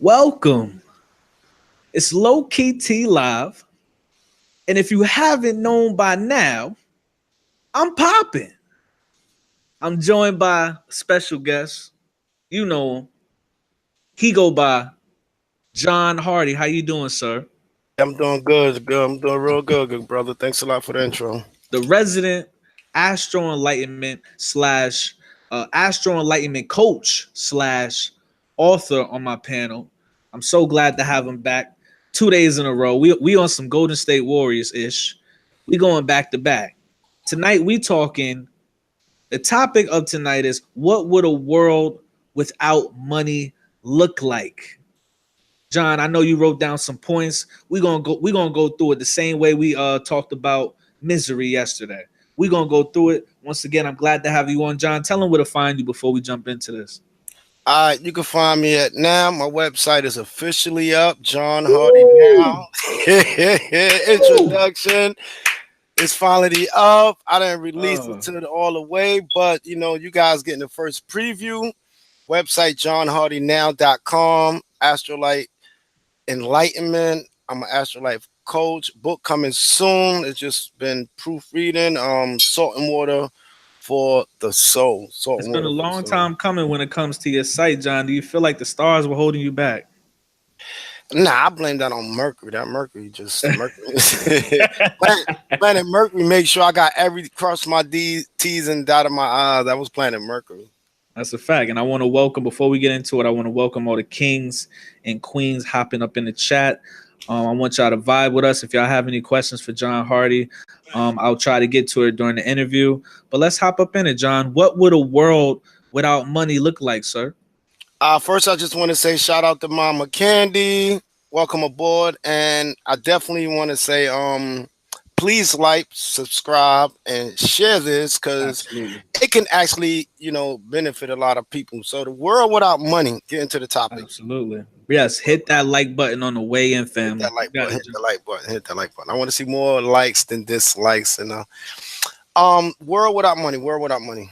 Welcome. It's Lowkey T Live. And if you haven't known by now, I'm popping. I'm joined by a special guest. You know him. He go by John Hardy. How you doing, sir? I'm doing good, good. I'm doing real good, good brother. Thanks a lot for the intro. The resident Astro Enlightenment slash Astro Enlightenment coach slash author on my panel. I'm so glad to have him back 2 days in a row. We on some Golden State Warriors ish. We going back to back. Tonight we talking. The topic of tonight is what would a world without money look like? John, I know you wrote down some points. We're gonna go through it the same way we talked about misery yesterday. We're gonna go through it. Once again, I'm glad to have you on, John. Tell them where to find you before we jump into this. All right, you can find me at now. My website is officially up. John Hardy Woo! now. Introduction is finally up. I didn't release it Uh, to all the way, but you guys getting the first preview. Website johnhardynow.com. Astrolight Enlightenment. I'm an Astrolife coach. Book coming soon. It's just been proofreading. Salt and water for the soul. Salt it's and been a water for the long soul. time coming when it comes to your site, John. Do you feel like the stars were holding you back? Nah, I blame that on Mercury. That Mercury just Mercury. Planet Mercury make sure I got every cross my D T's and dotted my I's. That was Planet Mercury. That's a fact. And I want to welcome, before we get into it, I want to welcome all the kings and queens hopping up in the chat. I want y'all to vibe with us. If y'all have any questions for John Hardy, I'll try to get to it during the interview. But let's hop up in it, John. What would a world without money look like, sir? First, I just want to say shout out to Mama Candy. Welcome aboard, and I definitely want to say please like, subscribe, and share this because Absolutely. it can actually benefit a lot of people. So the world without money. Get into the topic. Absolutely. Yes, hit that like button on the way in, Hit family. that You like got button. it, Hit John. the like button. Hit that like button. I want to see more likes than dislikes. And world without money. World without money.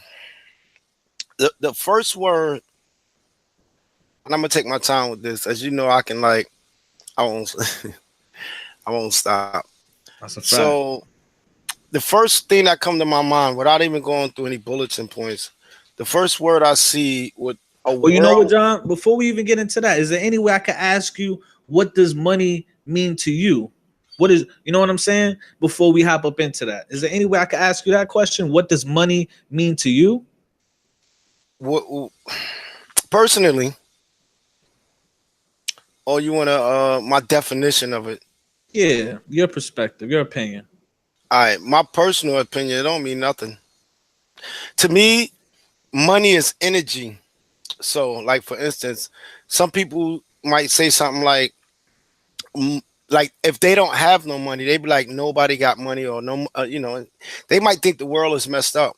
The first word, and I'm gonna take my time with this. As you know, I can I won't I won't stop. That's a fact. So the first thing that come to my mind, without even going through any bulletin points, the first word I see with a Well, you know what, world. John? Before we even get into that, is there any way I could ask you what does money mean to you? What is, you know what I'm saying? Before we hop up into that, is there any way I could ask you that question? What does money mean to you? Personally, or you wanna my definition of it. Yeah, your perspective, your opinion. All right, my personal opinion, it don't mean nothing. To me, money is energy. So, like for instance, some people might say something like if they don't have no money, they be like nobody got money or no, they might think the world is messed up.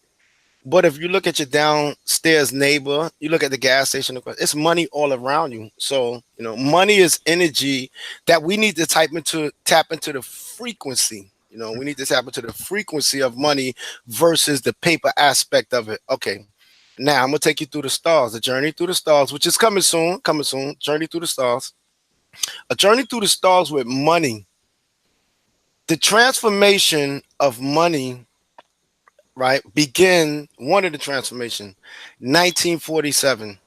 But if you look at your downstairs neighbor, you look at the gas station, it's money all around you. So, money is energy that we need to tap into the frequency. We need to tap into the frequency of money versus the paper aspect of it. Okay. Now I'm gonna take you through the stars, the journey through the stars, which is coming soon, coming soon. Journey through the stars. A journey through the stars with money. The transformation of money, right, begin one of the transformation, 1947.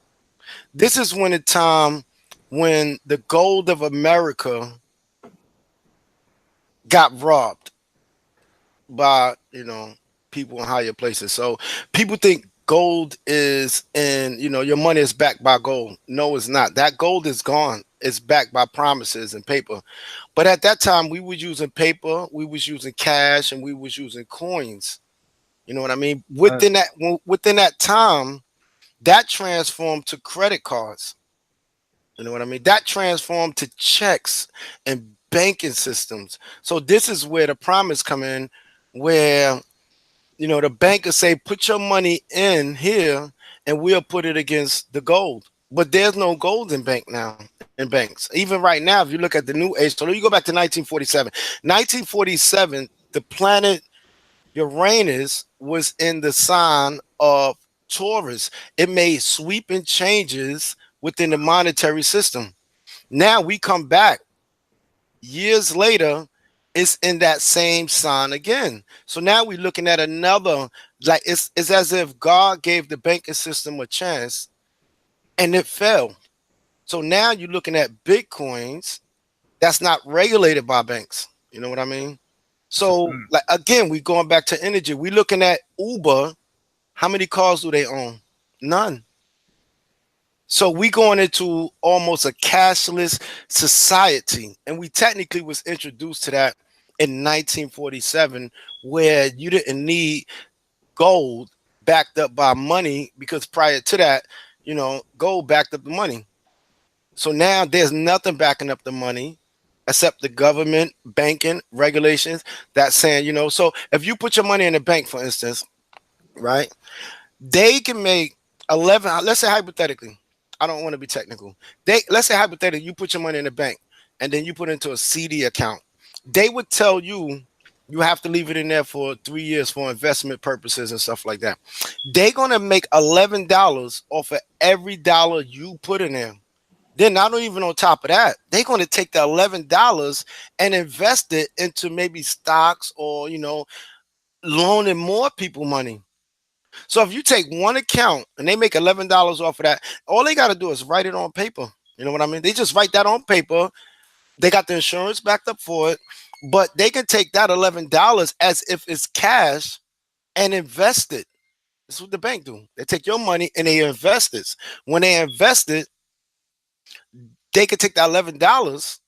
This is when the time when the gold of America got robbed by people in higher places. So people think gold is in your money is backed by gold. No, it's not. That gold is gone. It's backed by promises and paper. But at that time we was using paper, we was using cash, and we was using coins. You know what I mean? Uh, Within that time, that transformed to credit cards. You know what I mean? That transformed to checks and banking systems. So this is where the promise come in, where the bank will say, put your money in here and we'll put it against the gold. But there's no gold in banks. Even right now, if you look at the new age, so you go back to 1947. 1947, the planet Uranus was in the sign of Taurus. It made sweeping changes within the monetary system. Now we come back years later, it's in that same sign again. So now we're looking at another, like it's as if God gave the banking system a chance and it fell. So now you're looking at Bitcoins that's not regulated by banks. You know what I mean? That's a So like again, we going back to energy. We looking at Uber. How many cars do they own? None. So we going into almost a cashless society, and we technically was introduced to that in 1947, where you didn't need gold backed up by money because prior to that, gold backed up the money. So now there's nothing backing up the money except the government, banking regulations that's saying, so if you put your money in a bank, for instance, right, they can make 11, let's say hypothetically, I don't want to be technical. Let's say hypothetically, you put your money in the bank and then you put it into a CD account. They would tell you you have to leave it in there for 3 years for investment purposes and stuff like that. They're gonna make $11 off of every dollar you put in there. Then not even on top of that, they're going to take the $11 and invest it into maybe stocks or loaning more people money. So if you take one account and they make $11 off of that, all they got to do is write it on paper. You know what I mean? They just write that on paper. They got the insurance backed up for it, but they can take that $11 as if it's cash and invest it. That's what the bank do. They take your money and they invest it. When they invest it, they could take that $11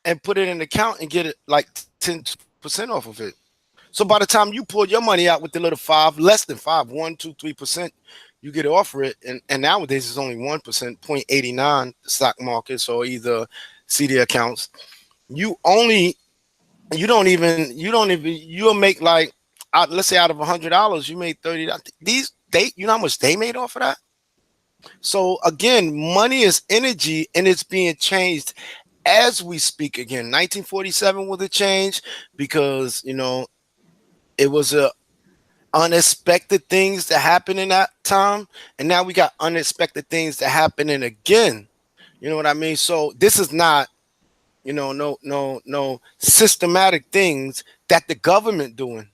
and put it in an account and get it like 10% off of it. So by the time you pull your money out with the little five, less than five, 1, 2, 3%, you get offer it. And nowadays it's only 1%, 0.89 stock markets or either CD accounts. You'll make like let's say out of $100, you made $30. You know how much they made off of that? So again, money is energy and it's being changed as we speak. Again, 1947 was a change because it was a unexpected things that happened in that time, and now we got unexpected things that happening again. You know what I mean? So this is not no systematic things that the government doing,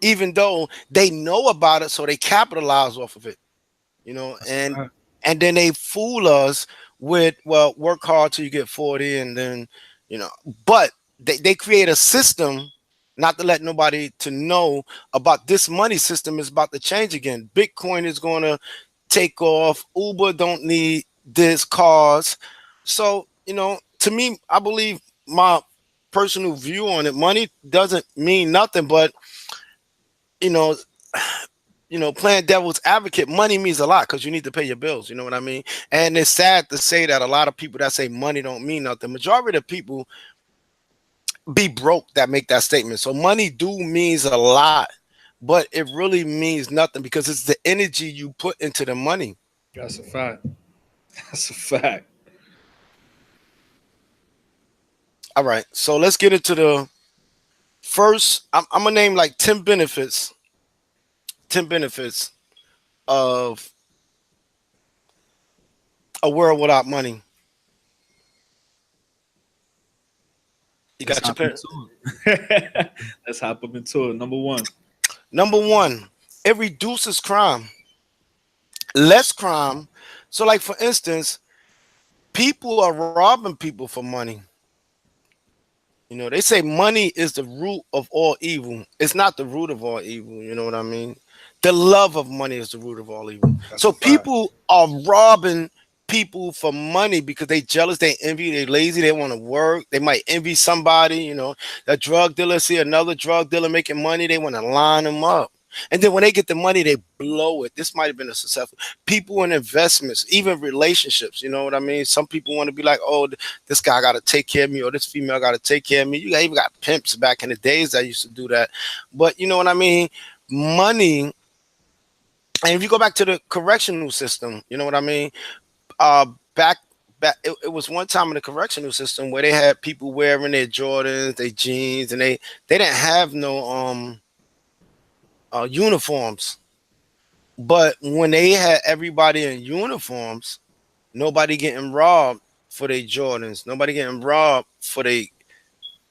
even though they know about it, so they capitalize off of it. And then they fool us with, well, work hard till you get 40 and then but they create a system not to let nobody to know about this money system is about to change again. Bitcoin is going to take off. Uber don't need this cars. So to me, I believe my personal view on it, money doesn't mean nothing, but you know playing devil's advocate, money means a lot because you need to pay your bills. You know what I mean? And it's sad to say that a lot of people that say money don't mean nothing, majority of people be broke that make that statement. So money do means a lot, but it really means nothing because it's the energy you put into the money. That's a fact. That's a fact. All right. So let's get into the first. I'm going to name like 10 benefits. 10 benefits of a world without money. You Let's got your hop parents. into it. Let's hop up into it. Number one. Number one, it reduces crime. Less crime. So, like for instance, people are robbing people for money. They say money is the root of all evil. It's not the root of all evil. You know what I mean? The love of money is the root of all evil. That's So a fact. people are robbing people for money because they jealous, they envy, they lazy, they want to work. They might envy somebody. A drug dealer see another drug dealer making money, they want to line them up. And then when they get the money, they blow it. This might have been a successful. People in investments, even relationships. You know what I mean? Some people want to be like, oh, this guy got to take care of me, or this female got to take care of me. You even got pimps back in the days that used to do that. But you know what I mean? Money. And if you go back to the correctional system, you know what I mean? Uh, back. It was one time in the correctional system where they had people wearing their Jordans, their jeans, and they didn't have no uniforms. But when they had everybody in uniforms, nobody getting robbed for their Jordans. Nobody getting robbed for their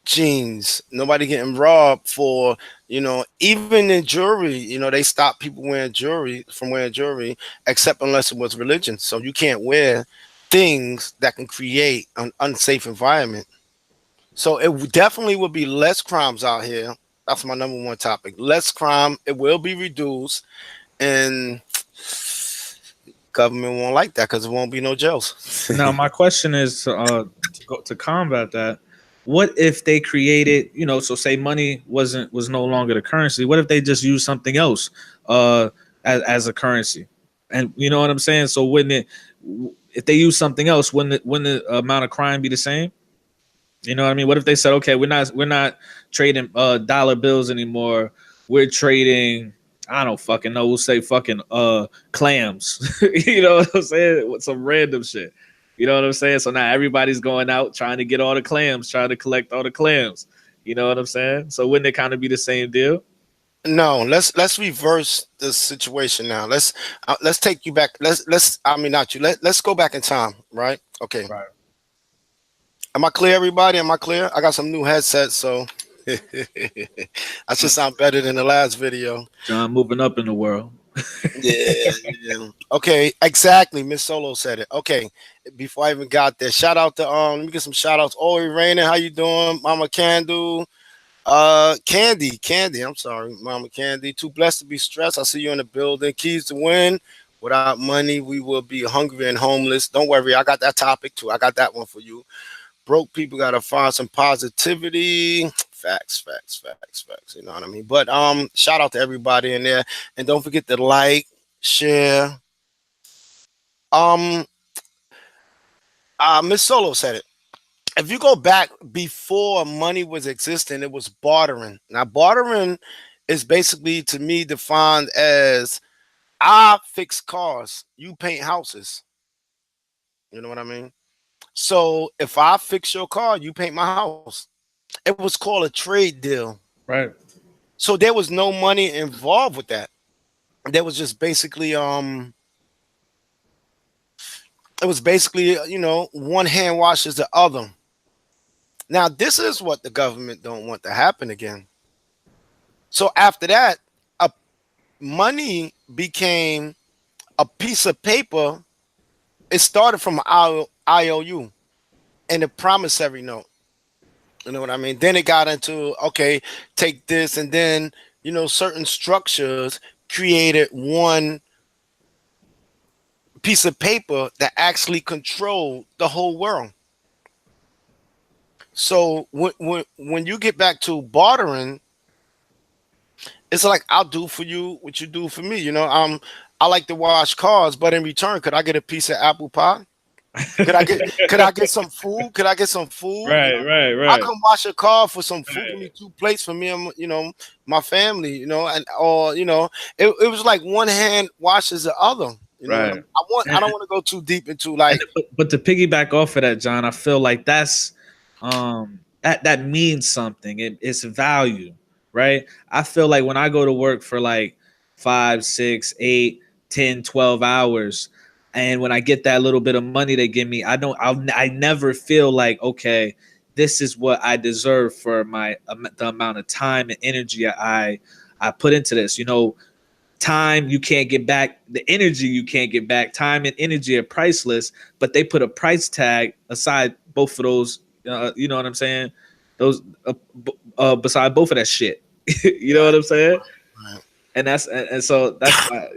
jeans. Nobody getting robbed for, even in jewelry, they stopped people wearing jewelry from wearing jewelry, except unless it was religion. So you can't wear things that can create an unsafe environment. So definitely would be less crimes out here. That's my number one topic. Less crime. It will be reduced, and government won't like that because it won't be no jails. Now, my question is to combat that. What if they created, so say money was no longer the currency. What if they just used something else as a currency? And you know what I'm saying? So wouldn't it, if they use something else, wouldn't the amount of crime be the same? You know what I mean? What if they said, okay, we're not trading dollar bills anymore. We're trading, I don't fucking know. We'll say fucking clams. You know what I'm saying? With some random shit. You know what I'm saying? So now everybody's going out trying to get all the clams, trying to collect all the clams. You know what I'm saying? So wouldn't it kind of be the same deal? No, let's reverse the situation now. Let's take you back. Let's I mean not you. Let's go back in time, right? Okay. Right. Am I clear, everybody? Am I clear? I got some new headsets, so I should sound better than the last video. John moving up in the world. Yeah, yeah. Okay, exactly. Miss Solo said it. Okay, before I even got there, shout out to let me get some shout outs. Oi Raina, how you doing? Mama Candu. Candy. I'm sorry, Mama Candy. Too blessed to be stressed. I see you in the building. Keys to win. Without money, we will be hungry and homeless. Don't worry, I got that topic too. I got that one for you. Broke people gotta find some positivity. Facts. You know what I mean? But shout out to everybody in there. And don't forget to like, share. Um Miss Solo said it. If you go back before money was existing, it was bartering. Now, bartering is basically to me defined as I fix cars, you paint houses. You know what I mean? So if I fix your car, you paint my house. It was called a trade deal. Right. So there was no money involved with that. There was just basically it was basically one hand washes the other. Now, this is what the government don't want to happen again. So after that, money became a piece of paper. It started from IOU and a promissory note. You know what I mean? Then it got into, okay, take this. And then, certain structures created one piece of paper that actually controlled the whole world. So when you get back to bartering, it's like I'll do for you what you do for me. I like to wash cars, but in return, could I get a piece of apple pie? Could I get some food? Could I get some food? Right. I come wash a car for some food. Give me 2 plates for me and my family. It was like one hand washes the other. Right. I don't want to go too deep into like. But to piggyback off of that, John, I feel like that's that means something. It's value, right? I feel like when I go to work for like 5, 6, 8, 10, 12 hours, and when I get that little bit of money they give me, I never feel like, okay, this is what I deserve for the amount of time and energy I put into this. Time you can't get back, the energy you can't get back. Time and energy are priceless, but they put a price tag aside both of those. You know what I'm saying? Those beside both of that shit. You know what I'm saying? Right. And so that's why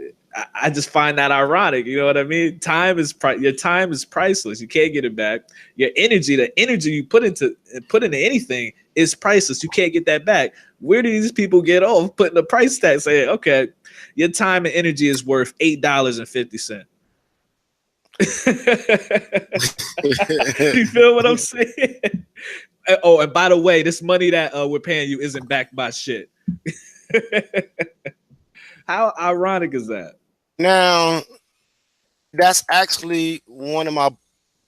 I just find that ironic. You know what I mean? Your time is priceless. You can't get it back. Your energy, the energy you put into anything is priceless. You can't get that back. Where do these people get off putting a price tag saying, okay, your time and energy is worth $8.50? You feel what I'm saying? Oh, and by the way, this money that we're paying you isn't backed by shit. How ironic is that? Now, that's actually one of my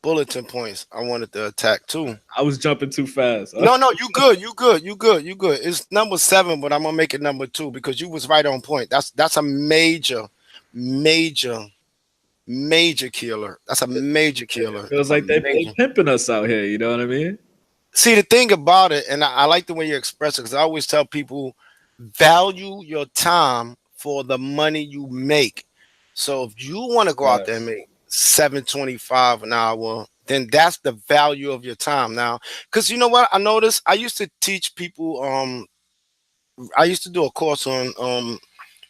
bulletin points I wanted to attack too. I was jumping too fast. No, you good. It's number 7, but I'm gonna make it number 2 because you was right on point. That's a major Major killer. That's a major killer. Feels A like they major. pimping us out here. You know what I mean? See, the thing about it, and I like the way you express it, because I always tell people value your time for the money you make. So if you want to go out there and Yes. make 7.25 an hour, then that's the value of your time now. Because you know what? I noticed I used to teach people, I used to do a course on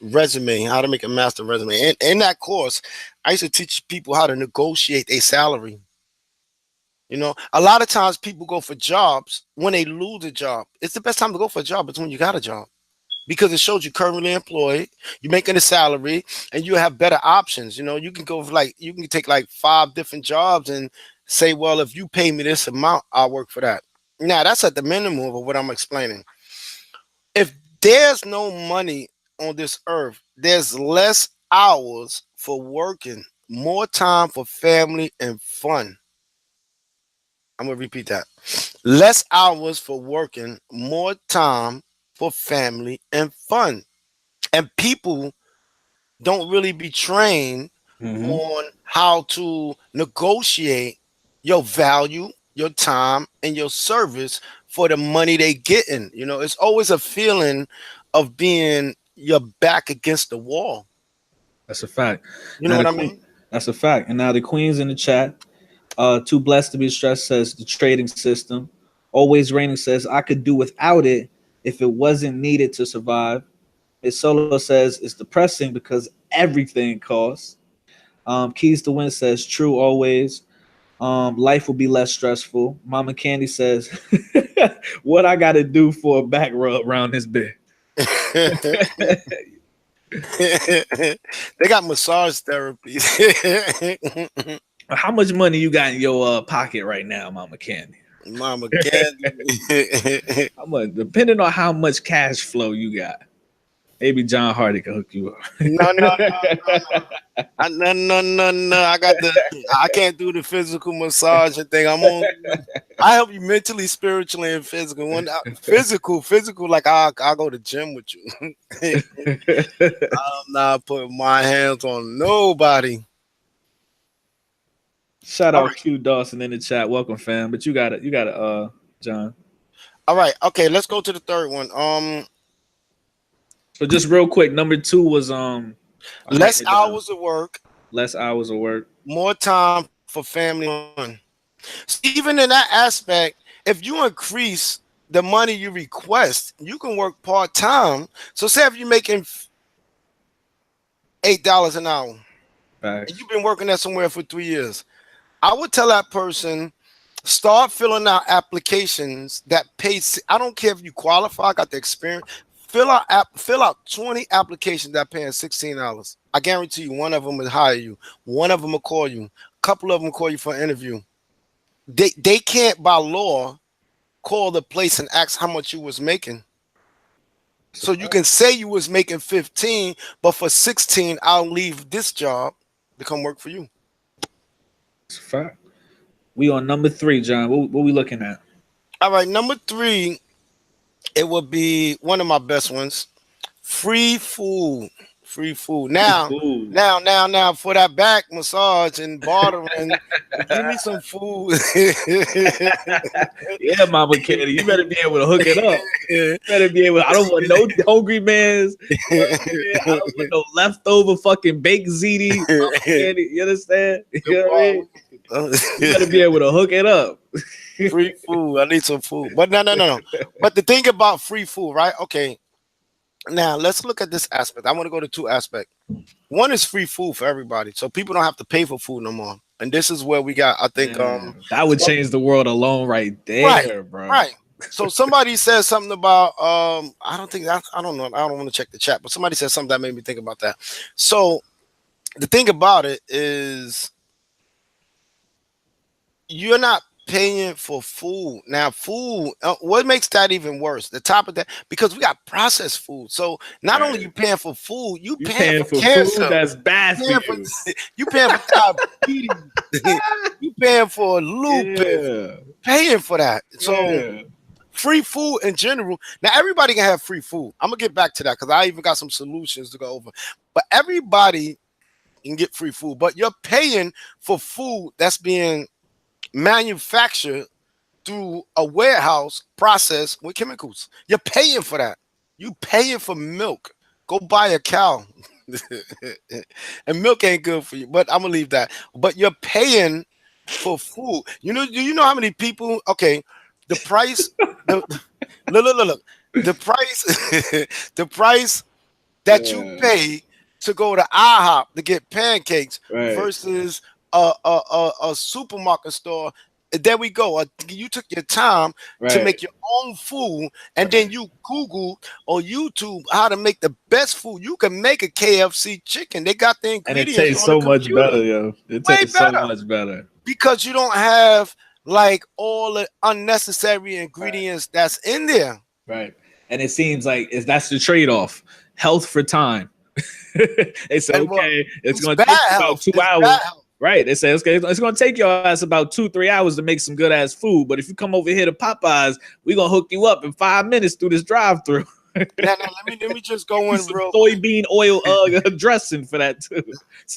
resume, how to make a master resume. And in that course, I used to teach people how to negotiate a salary. You know, a lot of times people go for jobs when they lose a job. It's the best time to go for a job. It's when you got a job because it shows you currently employed, you're making a salary, and you have better options. You know, you can go for like, you can take like 5 different jobs and say, well, if you pay me this amount, I'll work for that. Now, that's at the minimum of what I'm explaining. If there's no money on this earth, there's less hours for working, more time for family and fun. I'm gonna repeat that. Less hours for working, more time for family and fun. And people don't really be trained Hmm. on how to negotiate your value, your time, and your service for the money they getting. You know, it's always a feeling of being your back against the wall. That's a fact. You know Now the what I queen. mean? That's a fact. And now the queen's in the chat. Too blessed to be stressed says the trading system. Always raining says I could do without it if it wasn't needed to survive. Miss Solo says it's depressing because everything costs. Keys to Win says true always. Life will be less stressful. Mama Candy says, "What I got to do for a back rub around this bit." They got massage therapies. How much money you got in your pocket right now, Mama Candy? Mama Candy. How much? Depending on how much cash flow you got, maybe John Hardy can hook you up. No, no, no, no, no, no. I got the. I can't do the physical massage thing. I'm on. I help you mentally, spiritually, and physical. When physical, like I go to gym with you. I'm not putting my hands on nobody. Shout All out right, Q Dawson in the chat. Welcome, fam. But you got it, John. all right, okay. Let's go to the third one. So just real quick, number two was I'm Less writing it down. hours of work, Less hours of work. more time for family and fun. So even in that aspect, if you increase the money you request, you can work part time. So say if you're making $8 an hour and Facts. you've been working there somewhere for 3 years, I would tell that person start filling out applications that pay. I don't care if you qualify, got the experience. Fill out 20 applications that paying $16. I guarantee you, one of them will hire you. One of them will call you. A couple of them call you for an interview. They can't by law call the place and ask how much you was making. That's a So you fact. can say you was making 15, but for 16, I'll leave this job to come work for you. That's a fact. We on number three, John. What we looking at? All right, number three, it would be one of my best ones. Free food. Free food. Free Now, food. now, for that back massage and bartering, give me some food. Yeah, Mama Candy, you better be able to hook it up. Better be able. I don't want no hungry man's. You know what I'm saying? I don't want no leftover fucking baked ziti. Mama Candy, you understand? You know what I mean? You better be able to hook it up. Free food. I need some food. But no. But the thing about free food, right? Okay. Now let's look at this aspect. I want to go to two aspects. One is free food for everybody, so people don't have to pay for food no more. And this is where we got, I think, Yeah, that would change the world alone, right right, there, bro. right. So somebody said something about I don't think that I don't know. I don't want to check the chat, but somebody said something that made me think about that. So the thing about it is you're not paying for food. Now, food, what makes that even worse? The top of that, because we got processed food. So not only Right. you paying for food, you You paying paying for for food cancer. that's bad for Paying for, you. you paying for diabetes. You paying for lupus. Yeah, Paying for that. So yeah. free food in general. Now everybody can have free food. I'm gonna get back to that because I even got some solutions to go over. But everybody You can get free food, but you're paying for food that's being manufactured through a warehouse process with chemicals. You're paying for that. You paying for milk. Go buy a cow. And milk ain't good for you. But I'm gonna leave that. But you're paying for food. You know, do you know how many people? Okay, the price, the look. The price, the price that you pay to go to IHOP to get pancakes versus a supermarket store. There we go. You took your time to make your own food, and then you Google or YouTube how to make the best food. You can make a KFC chicken. They got the ingredients, and it tastes so much better, yo. It tastes so much better because you don't have like all the unnecessary ingredients that's in there. Right, and it seems like that's the trade-off: health for time. They say, okay, it's going to take about 2 hours. Right. They say, okay, it's going to take your ass about 2-3 hours to make some good ass food. But if you come over here to Popeyes, we're going to hook you up in 5 minutes through this drive-through. Now, let me just go in some real soybean oil dressing for that too.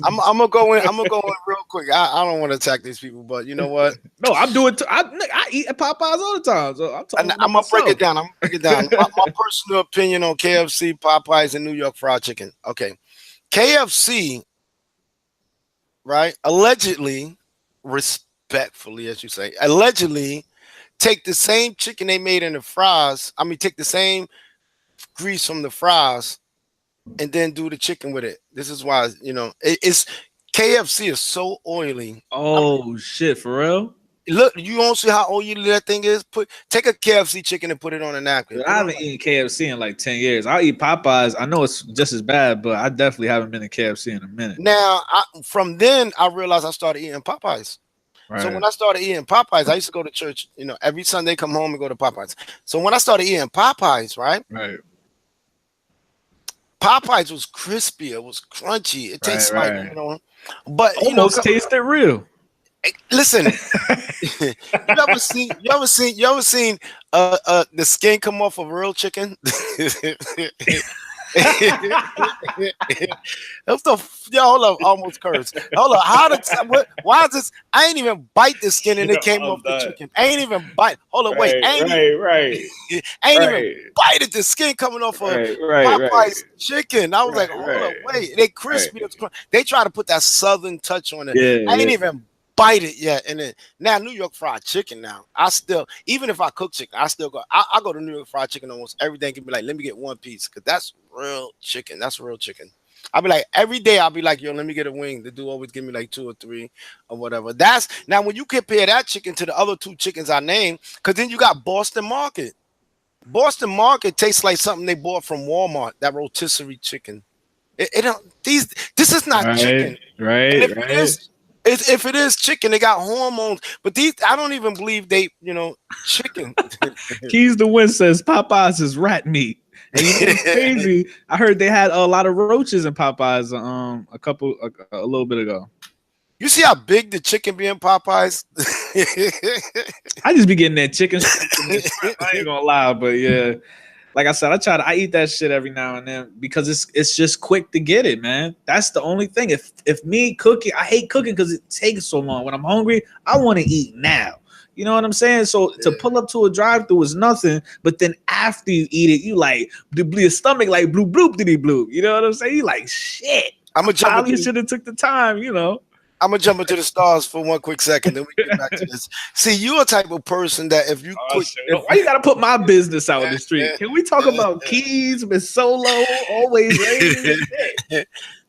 I'm gonna go in real quick. I don't want to attack these people, but you know what? No, I'm doing. I eat at Popeyes all the time, so I'm gonna break it down. My personal opinion on KFC, Popeyes, and New York Fried Chicken. Okay, KFC, right? Allegedly, respectfully, as you say, allegedly, take the same chicken they made in the fries. I mean, take the same grease from the fries and then do the chicken with it. This is why, you know, it's KFC is so oily. Oh, shit, for real? Look, you don't see how oily that thing is. Take a KFC chicken and put it on a napkin. I haven't eaten KFC in like 10 years. I'll eat Popeyes. I know it's just as bad, but I definitely haven't been to KFC in a minute. Now, from then I realized I started eating Popeyes. Right. So when I started eating Popeyes, I used to go to church, you know, every Sunday come home and go to Popeyes. So when I started eating Popeyes, right? Popeyes was crispy, it was crunchy, it tastes like, you know, but almost tasted real. Listen, you ever seen the skin come off of real chicken? Hold up, almost cursed. Hold up, why is this? I ain't even bite the skin and it came off the chicken. I ain't even bite. Hold up, wait. I ain't even bited the skin coming off of Popeye's chicken. I was like, hold up, wait. They crispy. They try to put that southern touch on it. I ain't even bite it yet. And then now New York Fried Chicken. Now I still, even if I cook chicken, I still go. I go to New York Fried Chicken almost every day and can be like, let me get one piece because that's real chicken. That's real chicken. I'll be like, every day I'll be like, yo, let me get a wing. The dude always give me like 2 or 3 or whatever. That's now when you compare that chicken to the other 2 chickens I named, because then you got Boston Market. Boston Market tastes like something they bought from Walmart. That rotisserie chicken. This is not chicken. If it is chicken, they got hormones. But these, I don't even believe they, you know, chicken. Keys to Win says Popeyes is rat meat. And you know, it's crazy. I heard they had a lot of roaches in Popeyes a little bit ago. You see how big the chicken be in Popeyes? I just be getting that chicken. I ain't gonna lie, but yeah. Like I said, I eat that shit every now and then because it's just quick to get it, man. That's the only thing. If me cooking, I hate cooking because it takes so long. When I'm hungry, I want to eat now. You know what I'm saying? So to pull up to a drive-thru is nothing, but then after you eat it, you like your stomach like bloop bloop diddy bloop. You know what I'm saying? You like shit. I'm gonna jump. You should have took the time. You know. I'm gonna jump into the stars for one quick second, then we get back to this. See, you're a type of person that if you why you gotta put my business out in the street? Can we talk about Keys, Miss Solo, always raising?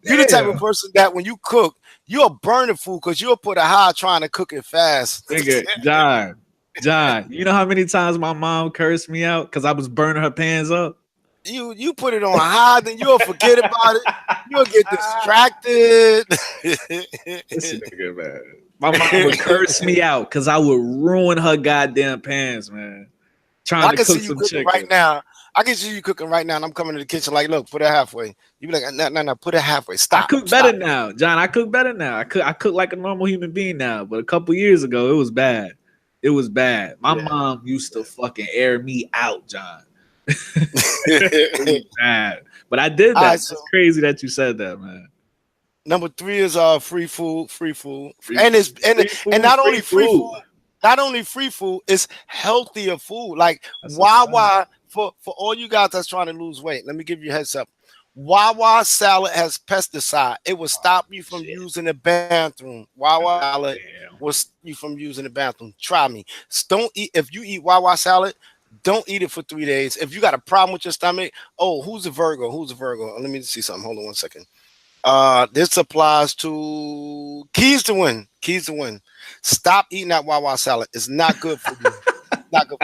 You're the type of person that when you cook, you'll burn the food because you'll put a high trying to cook it fast. Nigga, John, you know how many times my mom cursed me out because I was burning her pans up? You put it on high, then you'll forget about it. You'll get distracted. This nigga, man. My mom would curse me out because I would ruin her goddamn pans, man. Trying to cook some chicken right now. I can see you cooking right now, and I'm coming to the kitchen like, look, put it halfway. You be like, no, put it halfway. Stop. I cook better now, John. I cook better now. I cook like a normal human being now. But a couple years ago, it was bad. It was bad. My mom used to fucking air me out, John. It was bad. But I did that. It's crazy that you said that, man. Number 3 is free food, Free and it's food, free and food, not free only free food. food, not only free food, it's healthier food. Like That's a fact. Wawa, for all you guys that's trying to lose weight. Let me give you a heads up. Wawa salad has pesticide. It will stop you from Shit. using the bathroom. Wawa salad Damn. will stop you from using the bathroom. Try me. Don't eat if you eat Wawa salad. Don't eat it for 3 days. If you got a problem with your stomach, oh, who's a Virgo? Who's a Virgo? Let me see something. Hold on one second. This applies to keys to win. Keys to win. Stop eating that Wawa salad. It's not good for you. Not good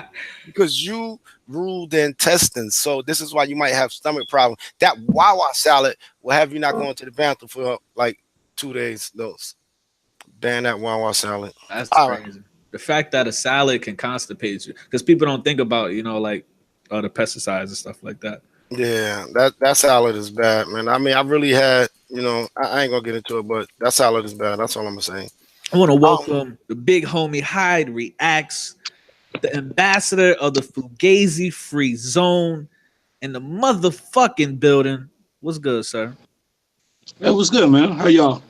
because you rule the intestines. So this is why you might have stomach problems. That Wawa salad will have you not going to the bathroom for like 2 days. Those ban that Wawa salad. That's All right. crazy. The fact that a salad can constipate you, because people don't think about, like the pesticides and stuff like that. Yeah, that salad is bad, man. I mean, I really had, I ain't gonna get into it, but that salad is bad. That's all I'm gonna say. I want to Um, welcome the big homie Hyde Reactz, the ambassador of the Fugazi Free Zone, in the motherfucking building. What's good, sir? That was good, man. How y'all?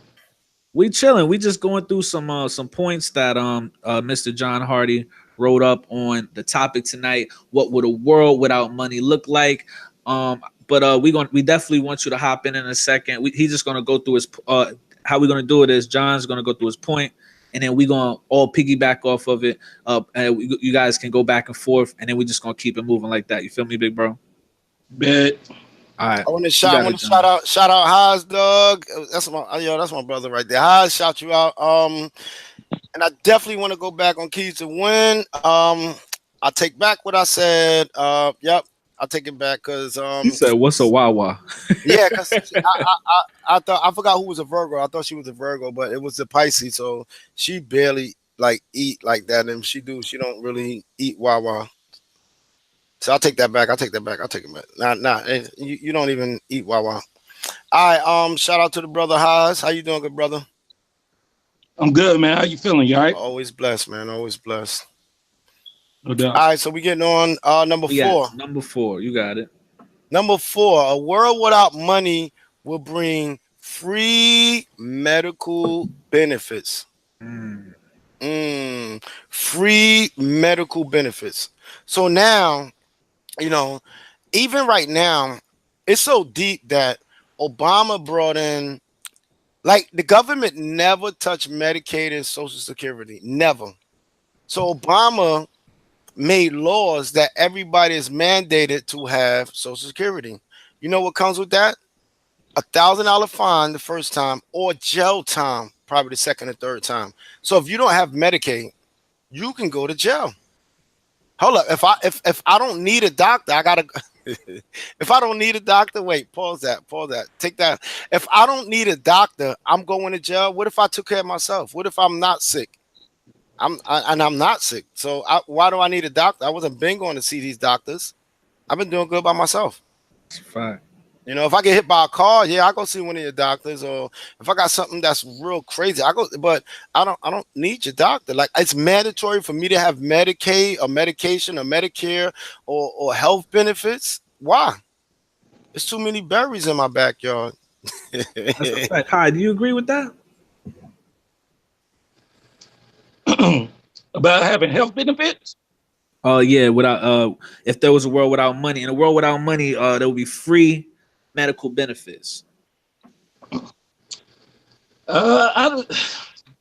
We chilling. We just going through some points that Mr. John Hardy wrote up on the topic tonight. What would a world without money look like? But we definitely want you to hop in a second. He's just gonna go through his how we're gonna do it is John's gonna go through his point, and then we're gonna all piggyback off of it. You guys can go back and forth, and then we're just gonna keep it moving like that. You feel me, big bro? Bet. All right. I want to You shout. I got want it, to John. shout out Hyde, dog. That's my brother right there. Hyde, shout you out. And I definitely want to go back on keys to win. I take back what I said. Yep, I'll take it back because He said, "What's a Wawa?" yeah, because I thought I forgot who was a Virgo. I thought she was a Virgo, but it was a Pisces. So she barely like eat like that, and she don't really eat Wawa. So I'll take that back. I'll take that back. I'll take it back. Nah. You don't even eat Wawa. All right. Shout out to the brother Haas. How you doing, good brother? I'm good, man. How you feeling? You all right? Always blessed, man. Always blessed. No doubt. All right. So we getting on number We got 4. number 4. You got it. Number 4. A world without money will bring free medical benefits. Free medical benefits. So now, even right now, it's so deep that Obama brought in, like, the government never touched Medicaid and Social Security. Never. So Obama made laws that everybody is mandated to have Social Security. You know what comes with that? $1,000 fine the first time, or jail time probably the second or third time. So if you don't have Medicaid, you can go to jail. Hold up. If I don't need a doctor, I gotta. If I don't need a doctor, wait. Pause that. Take that. If I don't need a doctor, I'm going to jail. What if I took care of myself? What if I'm not sick? I'm not sick. So why do I need a doctor? I wasn't been going to see these doctors. I've been doing good by myself. It's a fact. If I get hit by a car, yeah, I go see one of your doctors. Or if I got something that's real crazy, I go. But I don't need your doctor. Like, it's mandatory for me to have Medicaid or medication or Medicare or health benefits. Why? There's too many berries in my backyard. That's a fact. Hi, do you agree with that? About having health benefits? Yeah. Without if there was a world without money, in a world without money, there would be free medical benefits. That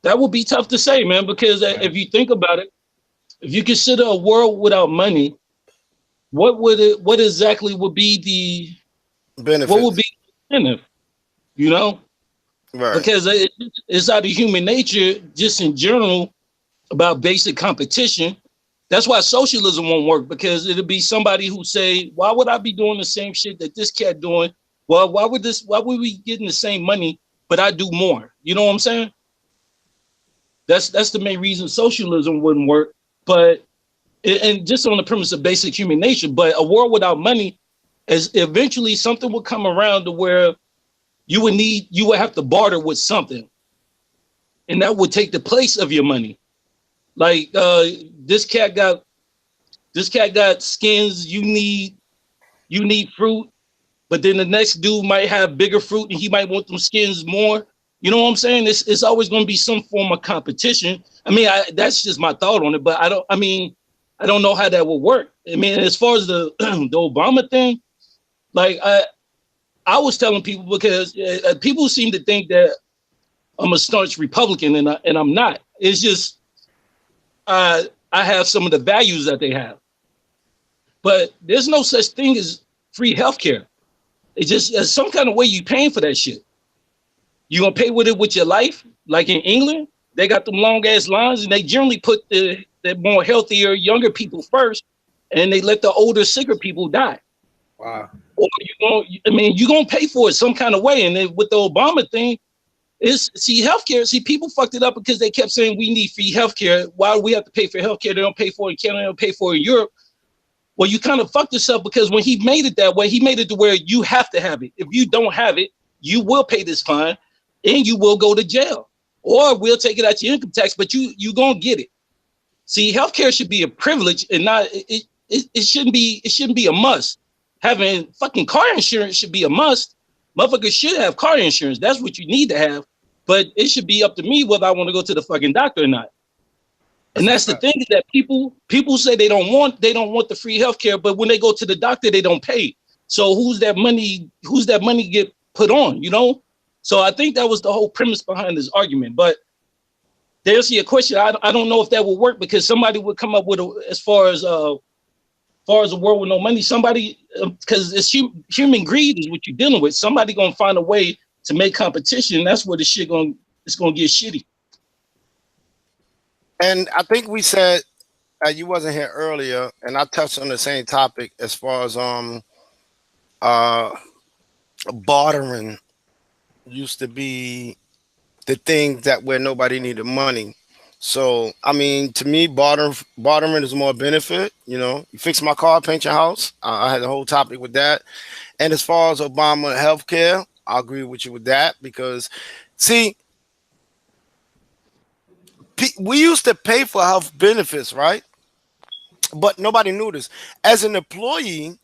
would be tough to say, man, because if you think about it, if you consider a world without money, what exactly would be the Benefits. what would be the incentive? Right. Because it's out of human nature, just in general, about basic competition. That's why socialism won't work, because it'll be somebody who say, why would I be doing the same shit that this cat doing? Well, why would we getting the same money, but I do more? You know what I'm saying? That's the main reason socialism wouldn't work. But and just on the premise of basic human nature, but a world without money is eventually something will come around to where you would have to barter with something, and that would take the place of your money. Like this cat got skins. You need fruit, but then the next dude might have bigger fruit and he might want them skins more. You know what I'm saying? It's always going to be some form of competition. I mean, that's just my thought on it. But I don't know how that will work. I mean, as far as the the Obama thing, like I was telling people, because people seem to think that I'm a staunch Republican, and I'm not. It's just I have some of the values that they have, but there's no such thing as free healthcare. It's just some kind of way you paying for that shit. You gonna pay with it with your life, like in England. They got them long ass lines, and they generally put the more healthier, younger people first, and they let the older, sicker people die. Wow. Or you gonna pay for it some kind of way. And then with the Obama thing, healthcare. See, people fucked it up because they kept saying we need free healthcare. Why do we have to pay for healthcare? They don't pay for it in Canada, they don't pay for it in Europe. Well, you kind of fucked yourself, because when he made it that way, he made it to where you have to have it. If you don't have it, you will pay this fine and you will go to jail. Or we'll take it out your income tax, but you gonna get it. See, healthcare should be a privilege and not it shouldn't be a must. Having fucking car insurance should be a must. Motherfuckers should have car insurance. That's what you need to have. But it should be up to me whether I want to go to the fucking doctor or not. And that's the thing, is that people say they don't want the free healthcare, but when they go to the doctor, they don't pay. So who's that money get put on, you know? So I think that was the whole premise behind this argument. But to answer your question, I don't know if that will work, because somebody would come up with as far as a world with no money, somebody, because it's human greed is what you're dealing with. Somebody gonna find a way to make competition, and that's where the shit it's gonna get shitty. And I think we said you wasn't here earlier, and I touched on the same topic as far as bartering used to be the thing that where nobody needed money. So I mean, to me, bartering is more benefit. You know, you fix my car, paint your house. I had a whole topic with that. And as far as Obama healthcare, I agree with you with that, because see, we used to pay for health benefits, right? But nobody knew this. As an employee,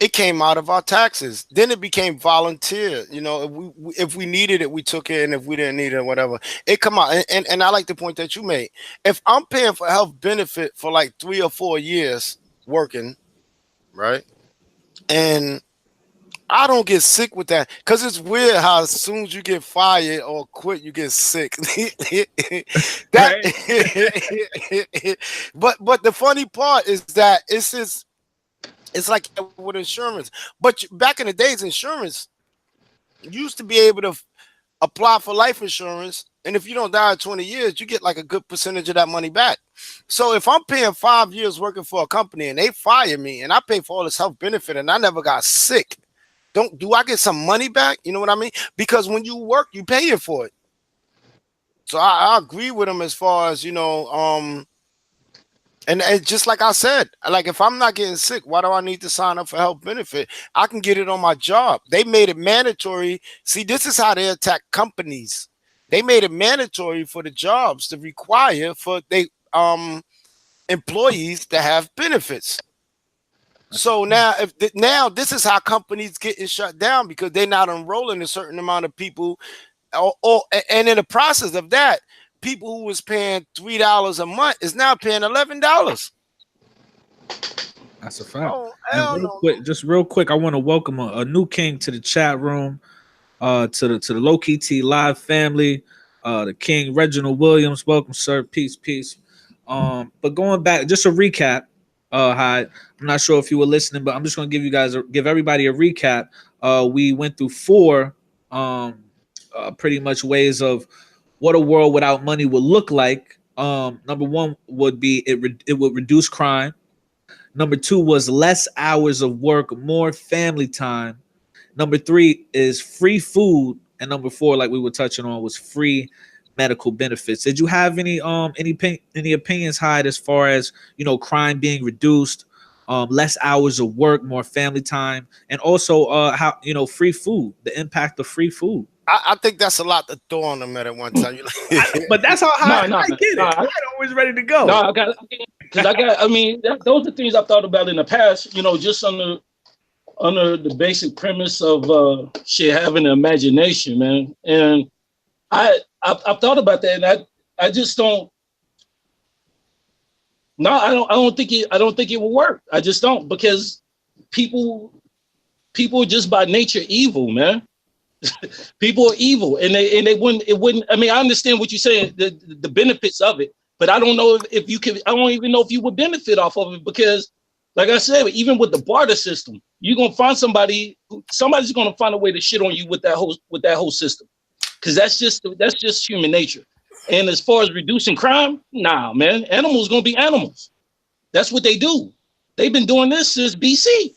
it came out of our taxes. Then it became volunteer. You know, if we needed it, we took it, and if we didn't need it, whatever, it come out. And I like the point that you made. If I'm paying for health benefit for like 3 or 4 years working, right, and I don't get sick with that, because it's weird how as soon as you get fired or quit, you get sick. But the funny part is that it's like with insurance. But back in the days, insurance, you used to be able to apply for life insurance, and if you don't die in 20 years, you get like a good percentage of that money back. So if I'm paying 5 years working for a company and they fire me and I pay for all this health benefit and I never got sick, do I get some money back? You know what I mean? Because when you work, you pay it for it. So I agree with him as far as, you know, and just like I said, like if I'm not getting sick, why do I need to sign up for health benefit? I can get it on my job. They made it mandatory. See, this is how they attack companies. They made it mandatory for the jobs to require for they employees to have benefits. So now, this is how companies getting shut down, because they're not enrolling a certain amount of people, and in the process of that, people who was paying $3 a month is now paying $11. That's a fact. Oh, real quick, I want to welcome a new king to the chat room, to the Lowkey T Live family, the King Reginald Williams. Welcome, sir. Peace. But going back, just a recap. Hyde, I'm not sure if you were listening, but I'm just going to give everybody a recap. We went through 4 pretty much ways of what a world without money would look like. Number 1 would be it would reduce crime. Number 2 was less hours of work, more family time. Number 3 is free food, and number 4, like we were touching on, was free medical benefits. Did you have any opinions, Hyde, as far as, you know, crime being reduced, less hours of work, more family time, and also how, you know, free food, the impact of free food? I think that's a lot to throw on them at one time. But that's how I get it. I'm always ready to go. No, I mean, those are things I've thought about in the past, you know, just on under the basic premise of shit having an imagination, man. And I've thought about that, and I just don't. No, I don't think it will work. I just don't, because people are just by nature evil, man. People are evil, and they wouldn't. I mean, I understand what you're saying, the benefits of it, but I don't know if you could. I don't even know if you would benefit off of it, because, like I said, even with the barter system, you're gonna find somebody's gonna find a way to shit on you with that whole system, because that's just human nature. And as far as reducing crime, nah, man, animals gonna be animals. That's what they do. They've been doing this since BC.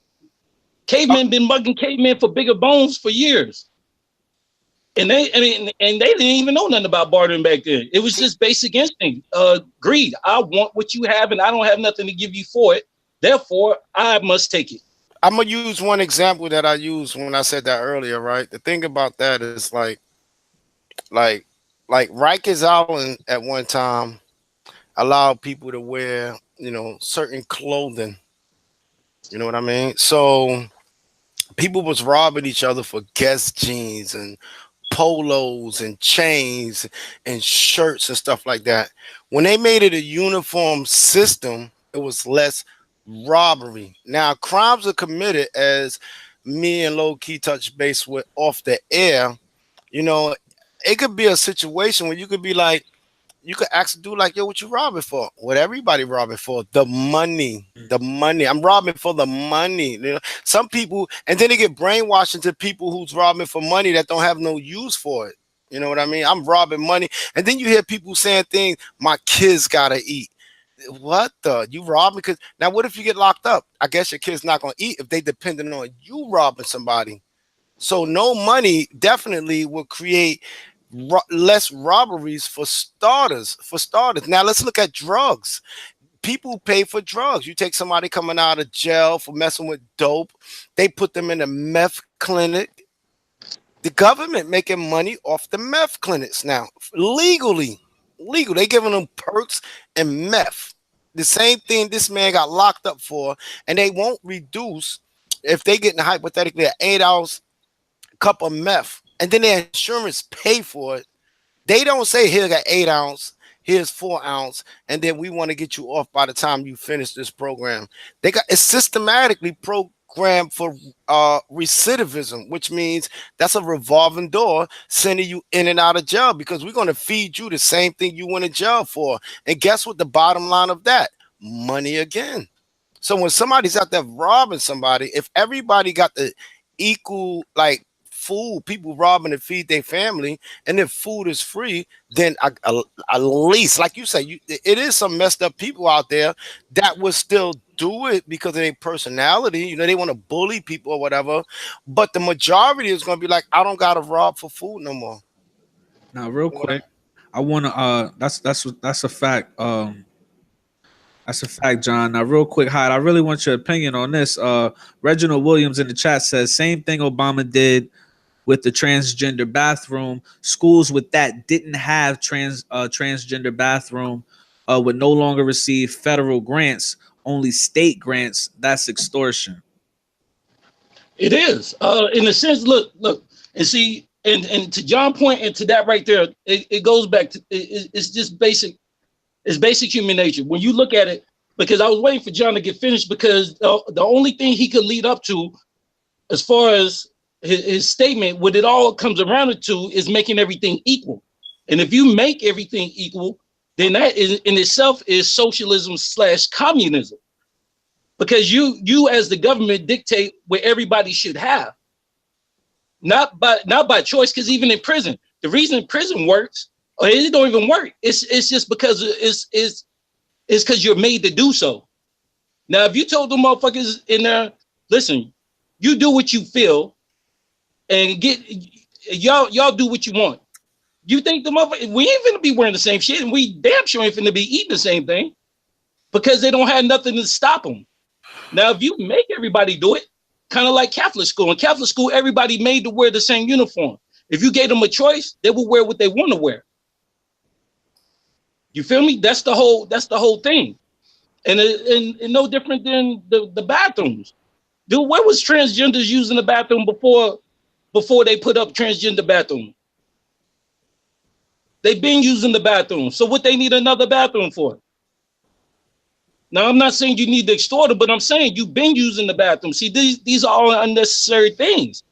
Cavemen been mugging cavemen for bigger bones for years. And they didn't even know nothing about bartering back then. It was just basic instinct, greed. I want what you have, and I don't have nothing to give you for it. Therefore, I must take it. I'm gonna use one example that I used when I said that earlier, right? The thing about that is like Rikers Island at one time allowed people to wear, certain clothing. You know what I mean? So people was robbing each other for Guess jeans and polos and chains and shirts and stuff like that. When they made it a uniform system, it was less robbery. Now, crimes are committed, as me and Lowkey touch base with off the air. It could be a situation where you could be like, you could actually do like, yo, what you robbing for? What everybody robbing for? The money. The money. I'm robbing for the money. Some people, and then they get brainwashed into people who's robbing for money that don't have no use for it. You know what I mean? I'm robbing money. And then you hear people saying things, my kids gotta eat. What the? You robbing? Because now what if you get locked up? I guess your kids not gonna eat if they dependent on you robbing somebody. So no money definitely will create less robberies for starters. Now let's look at drugs. People pay for drugs. You take somebody coming out of jail for messing with dope, they put them in a meth clinic. The government making money off the meth clinics now, legally. They giving them perks and meth. The same thing this man got locked up for, and they won't reduce if they getting hypothetically an 8-ounce cup of meth, and then their insurance pay for it. They don't say, here got 8 ounce, here's 4 ounce, and then we want to get you off by the time you finish this program. They got it systematically programmed for recidivism, which means that's a revolving door sending you in and out of jail, because we're going to feed you the same thing you went in jail for. And guess what the bottom line of that? Money again. So when somebody's out there robbing somebody, if everybody got the equal, like, food, people robbing to feed their family, and if food is free, then at least, like you say, it is some messed up people out there that will still do it because of their personality. They want to bully people or whatever, but the majority is going to be like, I don't gotta rob for food no more. Now, real quick, I want to that's a fact. That's a fact, John. Now, real quick, Hyde, I really want your opinion on this. Reginald Williams in the chat says, same thing Obama did with the transgender bathroom. Schools with that didn't have transgender bathroom would no longer receive federal grants, only state grants. That's extortion. It is. In a sense, look, and see, and to John's point, and to that right there, it goes back to it's just basic. It's basic human nature. When you look at it, because I was waiting for John to get finished, because the only thing he could lead up to, as far as his statement, what it all comes around to is making everything equal. And if you make everything equal, then that is, in itself, is socialism / communism. Because you as the government dictate what everybody should have. Not by choice, because even in prison, the reason prison works, or it don't even work, it's just because it's because you're made to do so. Now, if you told them motherfuckers in there, listen, you do what you feel, and y'all do what you want. You think the motherfuckers, we ain't finna be wearing the same shit, and we damn sure ain't finna be eating the same thing, because they don't have nothing to stop them. Now, if you make everybody do it, kind of like Catholic school. In Catholic school, everybody made to wear the same uniform. If you gave them a choice, they will wear what they want to wear. You feel me? That's the whole thing. And no different than the bathrooms. Dude, where was transgenders using the bathroom before they put up transgender bathroom? They've been using the bathroom. So what they need another bathroom for? Now, I'm not saying you need to extort it, but I'm saying you've been using the bathroom. See, these are all unnecessary things.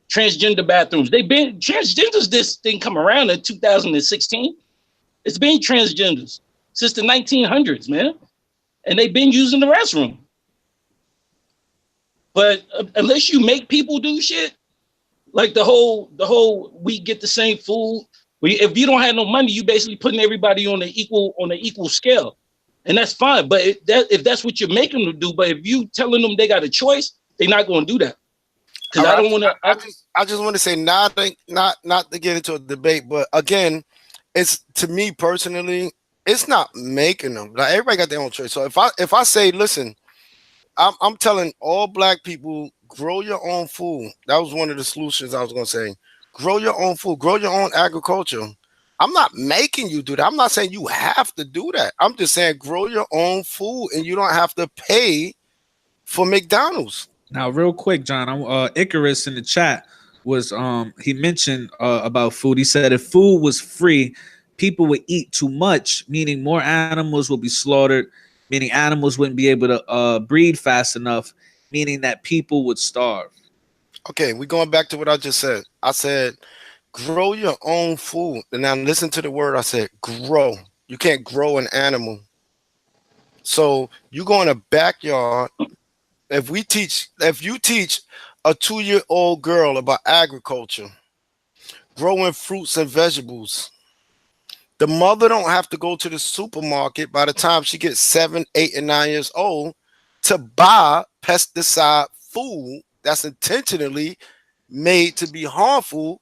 Transgender bathrooms. They've been transgenders. This thing come around in 2016. It's been transgenders since the 1900s, man. And they've been using the restroom. But unless you make people do shit, like the whole we get the same food. If you don't have no money, you basically putting everybody on the equal scale, and that's fine. But if that's what you're making them do, but if you telling them they got a choice, they're not going to do that. Because I don't want to. I just want to say not to get into a debate, but again, it's to me personally, it's not making them. Like everybody got their own choice. So if I say, listen, I'm telling all black people, grow your own food. That was one of the solutions I was going to say. Grow your own food, grow your own agriculture. I'm not making you do that. I'm not saying you have to do that. I'm just saying grow your own food and you don't have to pay for McDonald's. Now, real quick, John, Icarus in the chat was he mentioned about food. He said if food was free, people would eat too much, meaning more animals will be slaughtered, meaning animals wouldn't be able to breed fast enough, meaning that people would starve. Okay, we're going back to what I just said. I said, grow your own food. And now listen to the word I said, grow. You can't grow an animal. So you go in a backyard. If you teach a 2-year-old girl about agriculture, growing fruits and vegetables, the mother don't have to go to the supermarket by the time she gets 7, 8, and 9 years old to buy pesticide food that's intentionally made to be harmful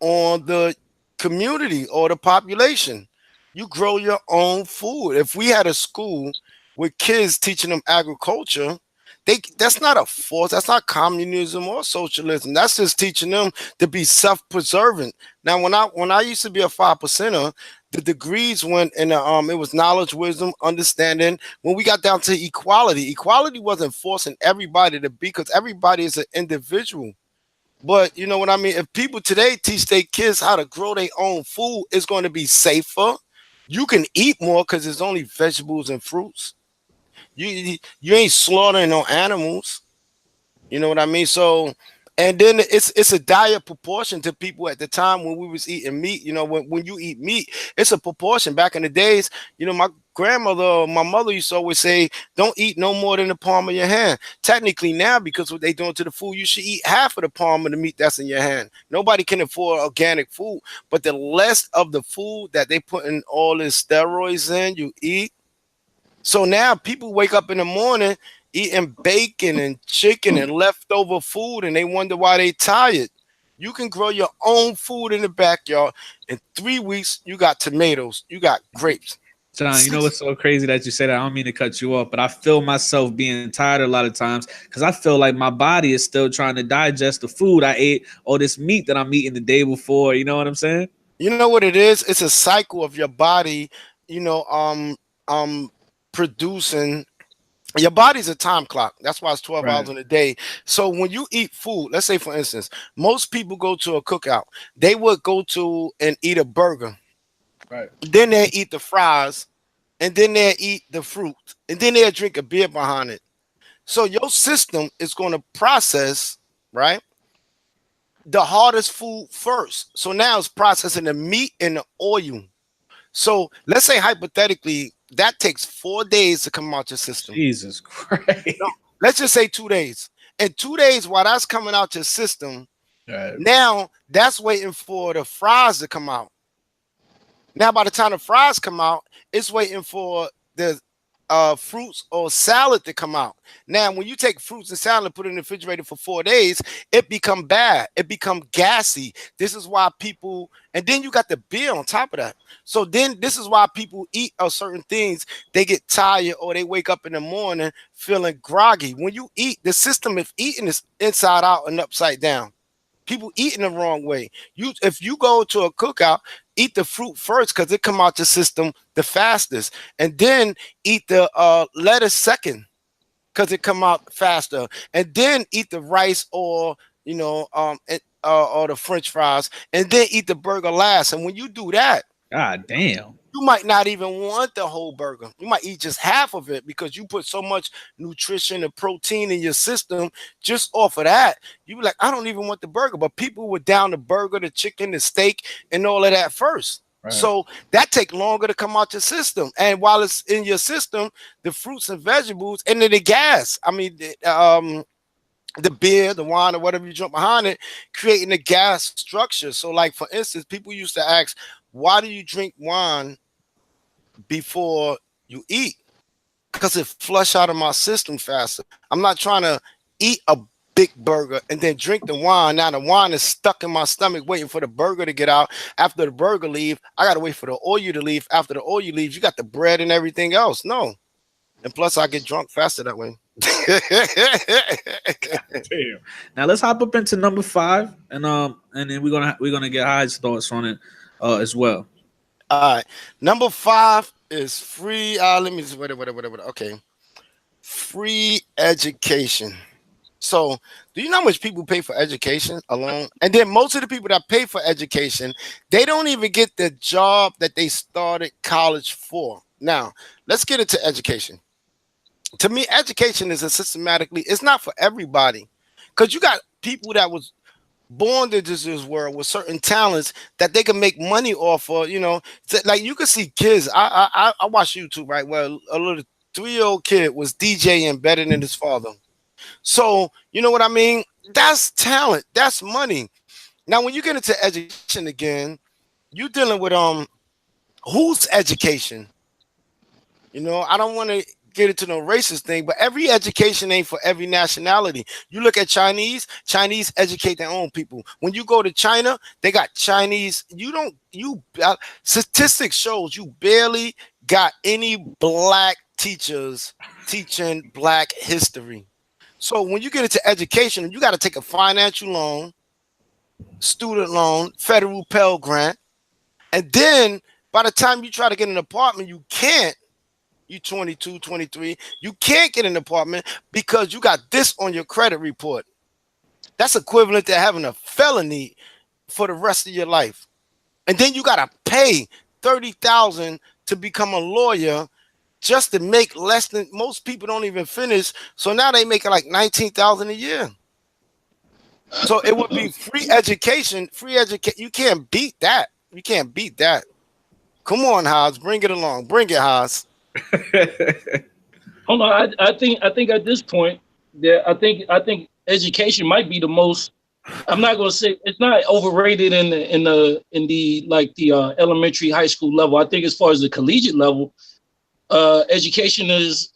on the community or the population. You grow your own food. If we had a school with kids teaching them agriculture, that's not a force. That's not communism or socialism. That's just teaching them to be self-preservant. Now, when I used to be a 5%er, the degrees went in it was knowledge, wisdom, understanding. When we got down to equality wasn't forcing everybody to be, because everybody is an individual. But you know what I mean? If people today teach their kids how to grow their own food, it's going to be safer. You can eat more because there's only vegetables and fruits. You ain't slaughtering no animals. You know what I mean? So, and then it's a diet proportion to people at the time when we was eating meat. You know, when you eat meat, it's a proportion. Back in the days, you know, my grandmother, my mother used to always say, don't eat no more than the palm of your hand. Technically now, because what they doing to the food, you should eat half of the palm of the meat that's in your hand. Nobody can afford organic food, but the less of the food that they put in all this steroids in, you eat. So now people wake up in the morning eating bacon and chicken and leftover food, and they wonder why they tired. You can grow your own food in the backyard. In 3 weeks, you got tomatoes, you got grapes. John, you know what's so crazy that you said that? I don't mean to cut you off, but I feel myself being tired a lot of times because I feel like my body is still trying to digest the food I ate or this meat that I'm eating the day before. You know what I'm saying? You know what it is? It's a cycle of your body, you know, producing. Your body's a time clock. That's why it's 12 hours in a day. So when you eat food, let's say for instance, most people go to a cookout. They would go to and eat a burger. Right. Then they eat the fries, and then they eat the fruit, and then they'll drink a beer behind it. So your system is going to process, right, the hardest food first. So now it's processing the meat and the oil. So let's say hypothetically, that takes 4 days to come out your system. Jesus Christ. No, let's just say 2 days. In 2 days, while that's coming out your system, now that's waiting for the fries to come out. Now, by the time the fries come out, it's waiting for the fruits or salad to come out. Now, when you take fruits and salad and put it in the refrigerator for 4 days, it become bad. It become gassy. This is why people, and then you got the beer on top of that. So then this is why people eat certain things. They get tired or they wake up in the morning feeling groggy. When you eat, the system of eating is inside out and upside down. People eating the wrong way. If you go to a cookout, eat the fruit first because it come out your system the fastest, and then eat the lettuce second. because it come out faster, and then eat the rice or or the French fries, and then eat the burger last. And when you do that, God damn. you might not even want the whole burger. You might eat just half of it because you put so much nutrition and protein in your system just off of that. You be like, I don't even want the burger. But people were down the burger, the chicken, the steak, and all of that first. Right. So that take longer to come out your system. And while it's in your system, the fruits and vegetables, and then the gas. I mean, the beer, the wine, or whatever you drink behind it, creating a gas structure. So, like, for instance, people used to ask, why do you drink wine before you eat? Because it flush out of my system faster. I'm not trying to eat a big burger and then drink the wine. Now the wine is stuck in my stomach waiting for the burger to get out. After the burger leave, I got to wait for the oil to leave. After the oil leaves, you got the bread and everything else. No. And plus I get drunk faster that way. Damn. Now let's hop up into number 5, and then we're gonna get Hyde's thoughts on it as well. All right, number 5 is free. Let me just wait. Okay, free education. So, do you know how much people pay for education alone? And then most of the people that pay for education, they don't even get the job that they started college for. Now, let's get into education. To me, education is it's not for everybody, because you got people that was born into this world with certain talents that they can make money off of. Like you can see kids. I watch YouTube, right? Well, a little 3-year-old kid was DJing better than his father. So you know what I mean? That's talent. That's money. Now, when you get into education again, you're dealing with whose education? I don't want to get into no racist thing, but every education ain't for every nationality. You look at Chinese educate their own people. When you go to China, they got Chinese. Statistics shows you barely got any black teachers teaching black history. So when you get into education, you got to take a financial loan, student loan, federal Pell Grant, and then by the time you try to get an apartment, you can't. You 22, 23, you can't get an apartment because you got this on your credit report. That's equivalent to having a felony for the rest of your life. And then you got to pay $30,000 to become a lawyer just to make less than most people don't even finish. So now they make like $19,000 a year. So it would be free education. You can't beat that. You can't beat that. Come on, Haas, bring it along. Bring it, Haas. Hold on, I think at this point that I think education might be the most. I'm not gonna say it's not overrated in the elementary, high school level. I think as far as the collegiate level, education is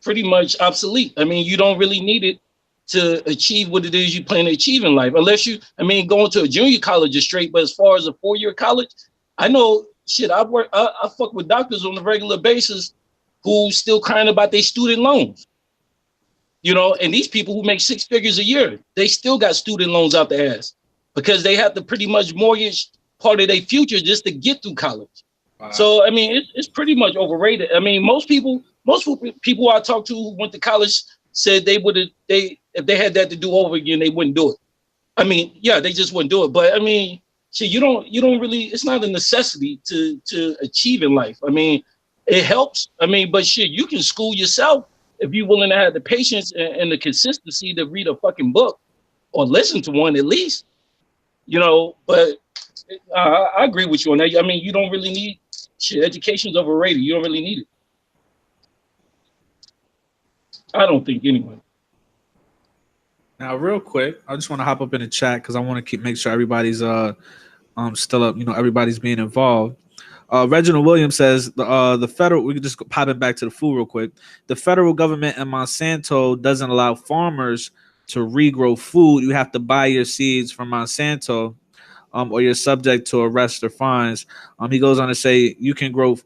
pretty much obsolete. I mean, you don't really need it to achieve what it is you plan to achieve in life, unless going to a junior college is straight. But as far as a 4-year college, I know. I fuck with doctors on a regular basis who still crying about their student loans. And these people who make 6 figures a year, they still got student loans out the ass because they have to pretty much mortgage part of their future just to get through college. Wow. So, I mean, it's pretty much overrated. I mean, most people I talked to who went to college said if they had that to do over again, they wouldn't do it. I mean, yeah, they just wouldn't do it. But I mean, shit, you don't really, it's not a necessity to achieve in life. I mean, it helps. I mean, but shit, you can school yourself if you're willing to have the patience and the consistency to read a fucking book or listen to one at least, but I agree with you on that. I mean, you don't really need shit. Education's overrated. You don't really need it. I don't think anyway. Now, real quick, I just want to hop up in the chat because I want to make sure everybody's still up. Everybody's being involved. Reginald Williams says the federal. We can just pop it back to the food real quick. The federal government and Monsanto doesn't allow farmers to regrow food. You have to buy your seeds from Monsanto, or you're subject to arrest or fines. He goes on to say you can grow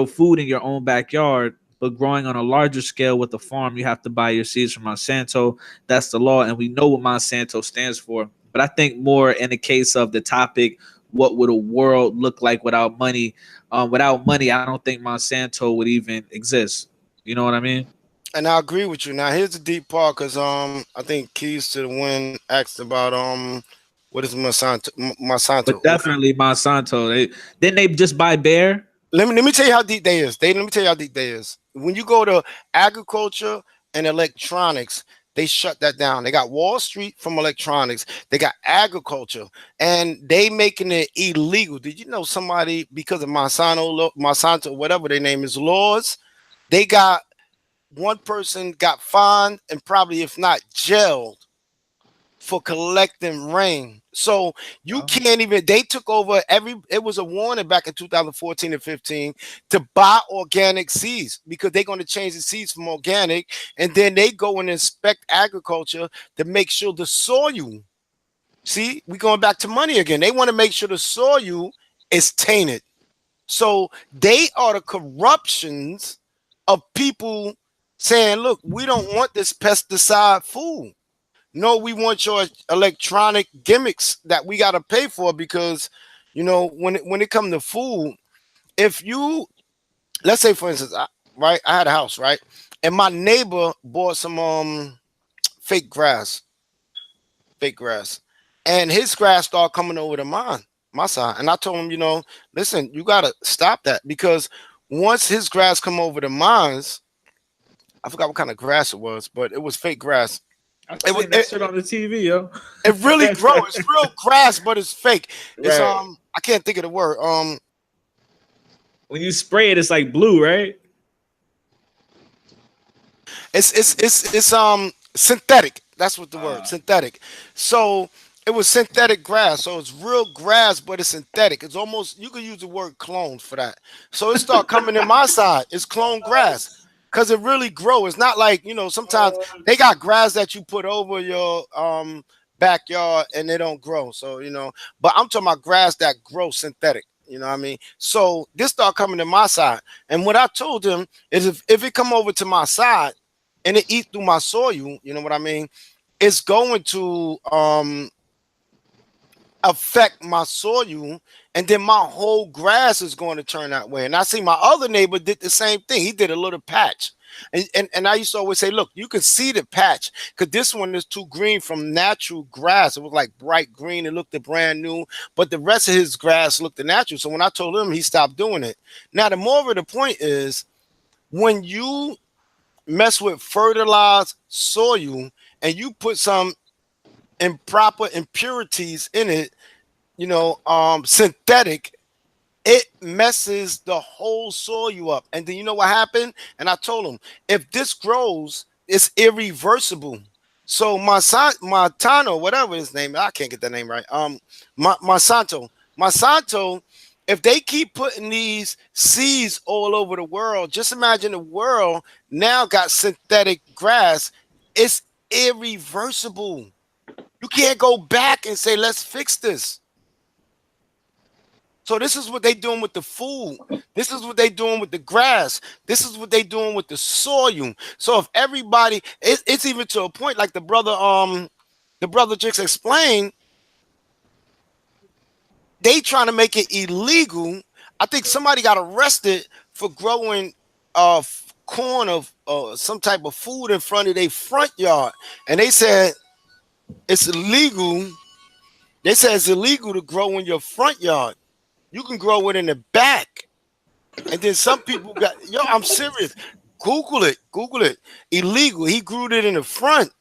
food in your own backyard. But growing on a larger scale with the farm, you have to buy your seeds from Monsanto. That's the law, and we know what Monsanto stands for. But I think more in the case of the topic what would a world look like without money. Without money, I don't think Monsanto would even exist. You know what I mean? And I agree with you. Now here's the deep part, because I think Keys to the Win asked about what is Monsanto? But Monsanto. definitely Monsanto. Didn't they just buy Bayer? Let me tell you how deep they is. Let me tell you how deep they is. When you go to agriculture and electronics, they shut that down. They got Wall Street from electronics. They got agriculture, and they making it illegal. Did you know somebody, because of Monsanto, whatever their name is, laws? They got one person got fined and probably, if not jailed, for collecting rain. So you can't even, they took over it was a warning back in 2014 and 15 to buy organic seeds, because they're going to change the seeds from organic, and then they go and inspect agriculture to make sure the soil, see, we going back to money again. They want to make sure the soil is tainted. So they are the corruptions of people saying, look, we don't want this pesticide food. No, we want your electronic gimmicks that we got to pay for, because, when it comes to food, if you, let's say, for instance, I had a house, right? And my neighbor bought some fake grass, and his grass started coming over to my side. And I told him, listen, you got to stop that, because once his grass come over to mine, I forgot what kind of grass it was, but it was fake grass. I seen that shit on the TV, yo. It really grows. It's real grass, but it's fake. It's Right. I can't think of the word. When you spray it, it's like blue, right? It's synthetic. That's what the word, synthetic. So it was synthetic grass. So it's real grass, but it's synthetic. It's almost, you could use the word clone for that. So it start coming in my side. It's clone grass. Because it really grow. It's not like, sometimes they got grass that you put over your backyard and they don't grow. So, but I'm talking about grass that grows synthetic. You know what I mean? So this start coming to my side. And what I told him is, if it come over to my side and it eat through my soil, you know what I mean? It's going to affect my soil, and then my whole grass is going to turn that way. And I see my other neighbor did the same thing. He did a little patch. And I used to always say, look, you can see the patch, because this one is too green from natural grass. It was like bright green. It looked brand new, but the rest of his grass looked natural. So when I told him, he stopped doing it. Now, the more of the point is, when you mess with fertilized soil and you put some improper impurities in it, synthetic, it messes the whole soil up. And then you know what happened? And I told him, if this grows, it's irreversible. So Montano, whatever his name, I can't get that name right. Monsanto, if they keep putting these seeds all over the world, just imagine the world now got synthetic grass. It's irreversible. You can't go back and say, let's fix this. So this is what they doing with the food. This is what they doing with the grass. This is what they doing with the soil. So if everybody, it's even to a point, like the brother just explained, they trying to make it illegal. I think somebody got arrested for growing corn of some type of food in front of their front yard, and they said it's illegal. They said it's illegal to grow in your front yard. You can grow it in the back. And then some people got, I'm serious. Google it. Illegal. He grew it in the front.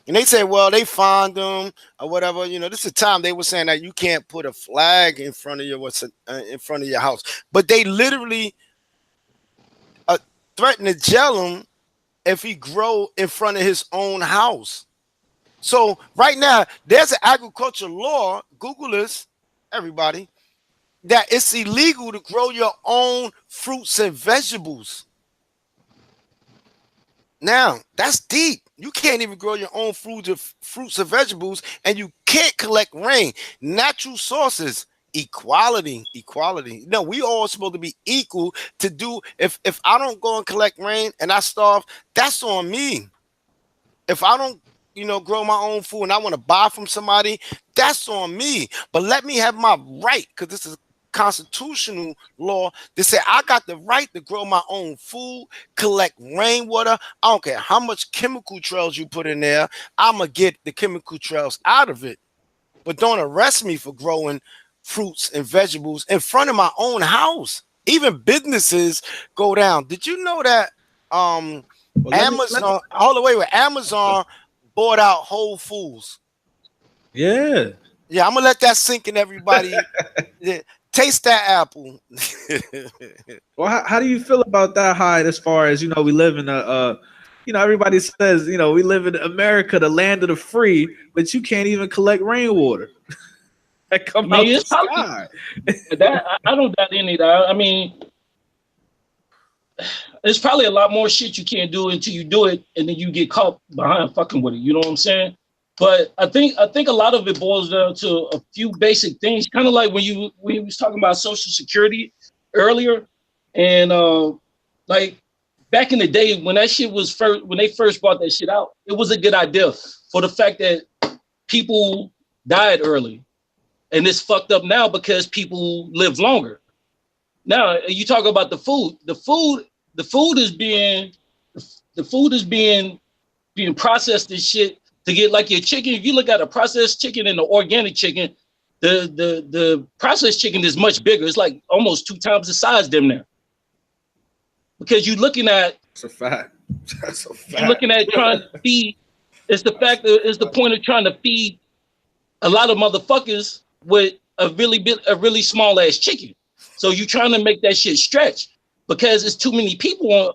And they said, well, they fined them or whatever. This is the time they were saying that you can't put a flag in front of your house. But they literally threatened to jail him if he grow in front of his own house. So right now, there's an agricultural law, Google this, everybody, that it's illegal to grow your own fruits and vegetables. Now, that's deep. You can't even grow your own fruits and vegetables, and you can't collect rain. Natural sources, equality. No, we all supposed to be equal to do. If I don't go and collect rain and I starve, that's on me. If I don't, grow my own food and I want to buy from somebody, that's on me. But let me have my right, because this is constitutional law that say I got the right to grow my own food, collect rainwater. I don't care how much chemical trails you put in there. I'm going to get the chemical trails out of it. But don't arrest me for growing fruits and vegetables in front of my own house. Even businesses go down. Did you know that Amazon, all the way with Amazon bought out Whole Foods? Yeah. Yeah, I'm gonna let that sink in, everybody. Taste that apple. Well, how do you feel about that, Hyde? As far as we live in everybody says we live in America, the land of the free, but you can't even collect rainwater that come out the sky. That I don't doubt any of that. I mean, there's probably a lot more shit you can't do until you do it, and then you get caught behind fucking with it. You know what I'm saying? But I think a lot of it boils down to a few basic things, kind of like when you was talking about Social Security earlier, and like back in the day when that shit was when they first brought that shit out, it was a good idea for the fact that people died early, and it's fucked up now because people live longer. Now you talk about the food. The food is being processed and shit. To get like your chicken, if you look at a processed chicken and the organic chicken, the processed chicken is much bigger. It's like almost 2 times the size them there. Because you're looking at that's a fact. That's a fact. You're looking at trying to feed. It's the point of trying to feed a lot of motherfuckers with a really small ass chicken. So you're trying to make that shit stretch because it's too many people on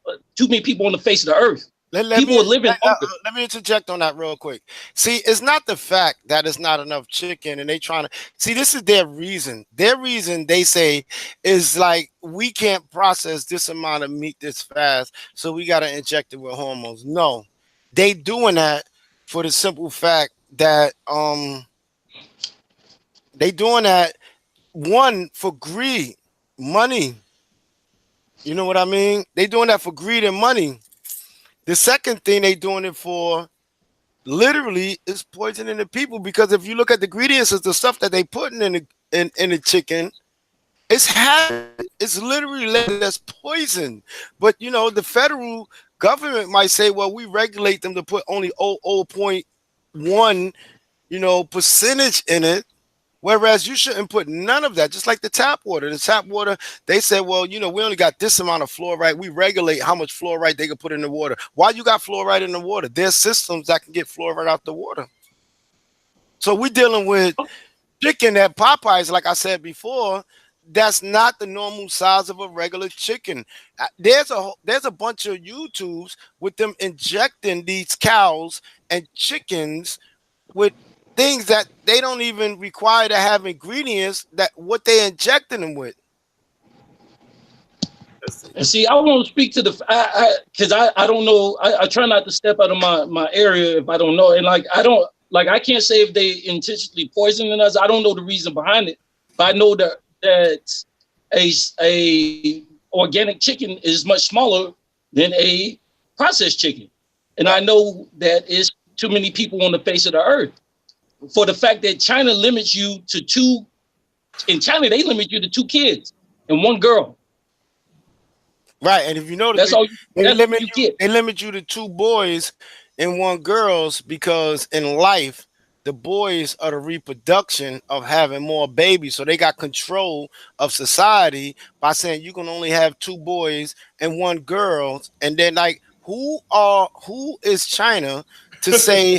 the face of the earth. Let me interject on that real quick. See, it's not the fact that it's not enough chicken and they trying to see, this is their reason. Their reason, they say, is like, we can't process this amount of meat this fast, so we got to inject it with hormones. No, they doing that for the simple fact that they doing that, one, for greed, money. You know what I mean? They doing that for greed and money. The second thing they doing it for, literally, is poisoning the people, because if you look at the ingredients of the stuff that they putting in the chicken, it's literally labeled as poison. But the federal government might say, well, we regulate them to put only 0.1 percentage in it. Whereas you shouldn't put none of that, just like the tap water. The tap water, they said, well, we only got this amount of fluoride. We regulate how much fluoride they can put in the water. Why you got fluoride in the water? There's systems that can get fluoride out the water. So we're dealing with chicken at Popeyes, like I said before, that's not the normal size of a regular chicken. There's a bunch of YouTubes with them injecting these cows and chickens with things that they don't even require to have ingredients that what they injecting them with. And see, I won't speak to because I don't know. I try not to step out of my area if I don't know. And I can't say if they intentionally poisoning us. I don't know the reason behind it, but I know that a organic chicken is much smaller than a processed chicken, and I know that it's too many people on the face of the earth. For the fact that China limits you to 2, in China they limit you to 2 kids and 1 girl. Right, and if you know they limit you to 2 boys and 1 girls, because in life the boys are the reproduction of having more babies, so they got control of society by saying you can only have 2 boys and 1 girl. And then who is China to say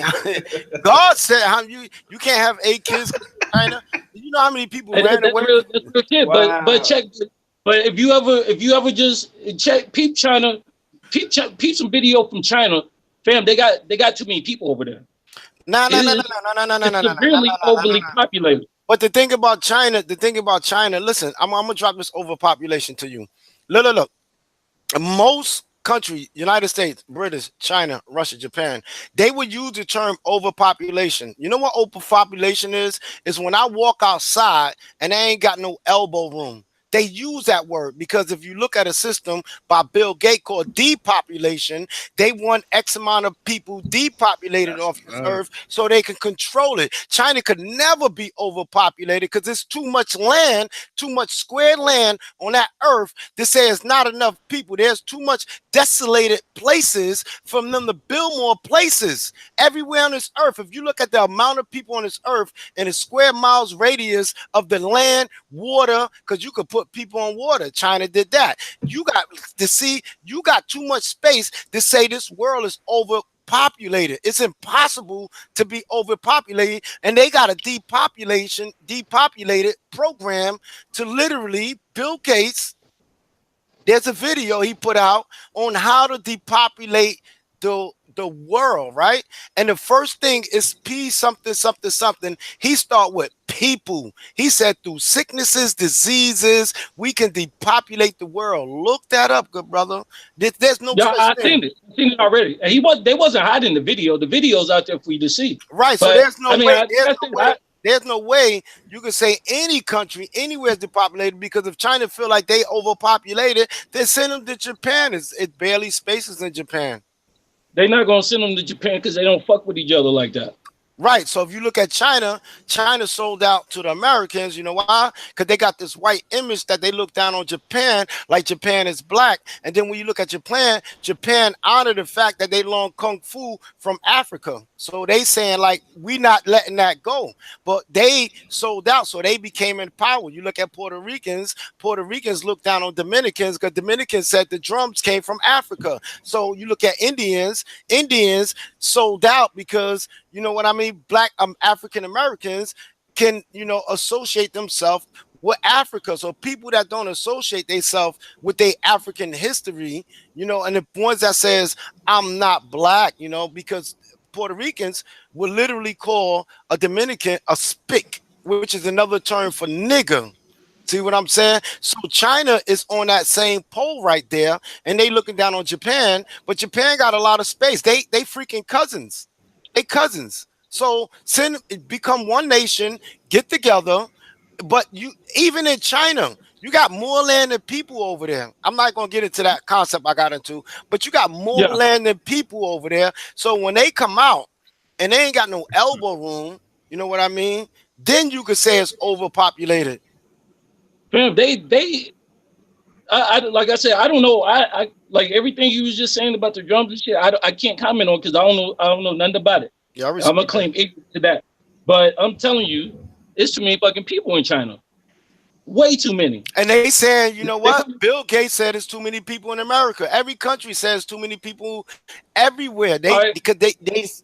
God said you can't have 8 kids in China? You know how many people ran away? That's real kid. Wow. But check. But if you ever just check peep China, peep some video from China, fam, they got too many people over there. No. It's severely overly populated. But the thing about China, listen, I'm gonna drop this overpopulation to you. Look. Most country, United States, British, China, Russia, Japan, they would use the term overpopulation. You know what overpopulation is? It's when I walk outside and I ain't got no elbow room. they use that word because if you look at a system by Bill Gates called depopulation, they want X amount of people depopulated off this earth so they can control it. China could never be overpopulated because there's too much land, too much square land on that earth to say it's not enough people. There's too much desolated places for them to build more places everywhere on this earth. If you look at the amount of people on this earth in a square miles radius of the land, water, because you could put people on water. China did that. You got to see, you got too much space to say this world is overpopulated. It's impossible to be overpopulated, and they got a depopulated program to literally Bill Gates. There's a video he put out on how to depopulate the world, right? And the first thing is P something, something, something. He start with people. He said through sicknesses, diseases, we can depopulate the world. Look that up, good brother. There's no I've seen it already. And they wasn't hiding the video. The video's out there for you to see. Right. But, so there's no way. There's no way you can say any country anywhere is depopulated, because if China feel like they overpopulated, they send them to Japan. It barely spaces in Japan. They're not gonna send them to Japan because they don't fuck with each other like that. Right. So if you look at China, China sold out to the Americans. You know why? Because they got this white image that they look down on Japan, like Japan is black. And then when you look at Japan, Japan honored the fact that they learned kung fu from Africa. So they saying like, we not letting that go. But they sold out, so they became in power. You look at Puerto Ricans look down on Dominicans because Dominicans said the drums came from Africa. So you look at Indians sold out because, you know what I mean, black African Americans can, associate themselves with Africa. So people that don't associate themselves with their African history, and the ones that says I'm not black, because Puerto Ricans will literally call a Dominican a spick, which is another term for nigger. See what I'm saying? So China is on that same pole right there, and they looking down on Japan, but Japan got a lot of space. They freaking cousins. They cousins. So become one nation, get together. But even in China, you got more land than people over there. I'm not gonna get into that concept I got into, but you got more land than people over there. So when they come out and they ain't got no elbow room, you know what I mean? Then you could say it's overpopulated. Fam, I like I said, I don't know. I like everything you was just saying about the drums and shit. I can't comment on because I don't know nothing about it. Yeah, I'm gonna claim ignorance to that. But I'm telling you, it's too many fucking people in China. Way too many. And they saying, you know what? Bill Gates said it's too many people in America. Every country says too many people everywhere. Because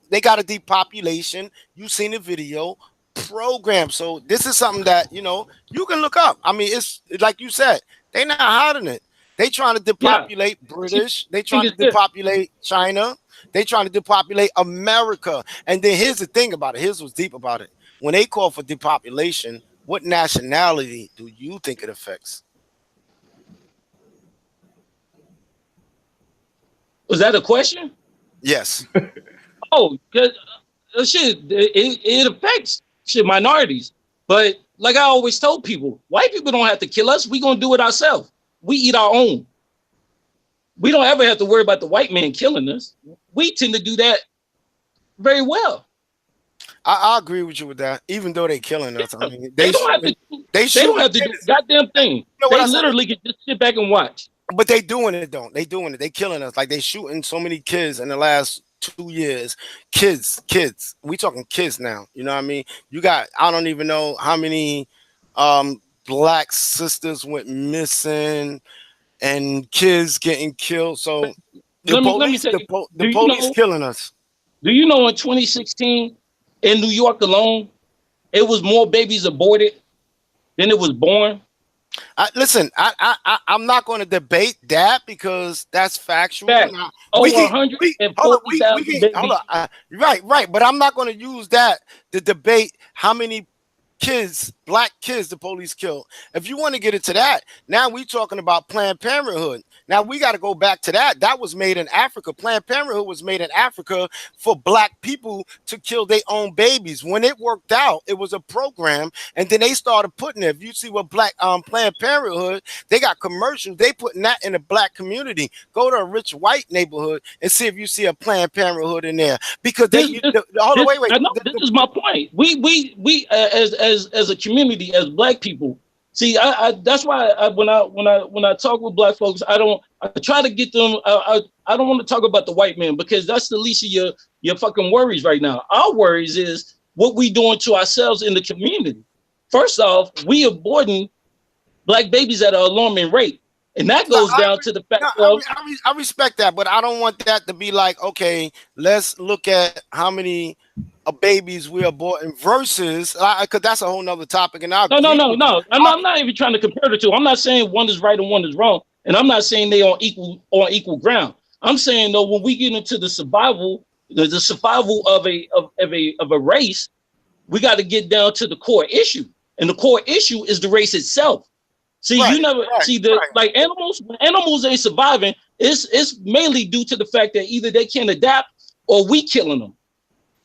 they got a depopulation. You seen the video program. So this is something that, you can look up. I mean, it's like you said, they not hiding it. They trying to depopulate British. They trying to depopulate China. They trying to depopulate America. And then here's the thing about it. Here's what's deep about it. When they call for depopulation, what nationality do you think it affects? Was that a question? Yes. Oh, shit, it affects minorities. But like I always told people, white people don't have to kill us. We gonna do it ourselves. We eat our own. We don't ever have to worry about the white man killing us. We tend to do that very well. I agree with you with that. Even though they killing us, I mean, they don't have to do a goddamn thing. They literally can just sit back and watch. But they doing it, though. They doing it. They killing us. Like they shooting so many kids in the last 2 years. Kids. We talking kids now. You know what I mean? You got, I don't even know how many black sisters went missing and kids getting killed. So the police killing us. Do you know in 2016 in New York alone, it was more babies aborted than it was born? Listen, I'm not going to debate that because that's factual. Over 140,000 babies. Hold on. Right. But I'm not going to use that to debate how many black kids the police killed. If you want to get into that, now we talking about Planned Parenthood. Now we got to go back to that. That was made in Africa. Planned Parenthood was made in Africa for black people to kill their own babies. When it worked out, it was a program, and then they started putting it. If you see what black Planned Parenthood, they got commercials. They putting that in the black community. Go to a rich white neighborhood and see if you see a Planned Parenthood in there, because I know this is my point. We as a community, as black people. See, I that's why when I talk with black folks, I try to get them. I don't want to talk about the white man, because that's the least of your fucking worries right now. Our worries is what we doing to ourselves in the community. First off, we aborting black babies at an alarming rate, and that goes down to the fact of I respect that, but I don't want that to be like, okay, let's look at how many babies we're aborting versus, because that's a whole nother topic. And no. I'm not even trying to compare the two. I'm not saying one is right and one is wrong, and I'm not saying they on equal ground. I'm saying though, when we get into the survival of a race, we got to get down to the core issue, and the core issue is the race itself. See, like animals. When animals ain't surviving, it's mainly due to the fact that either they can't adapt or we killing them.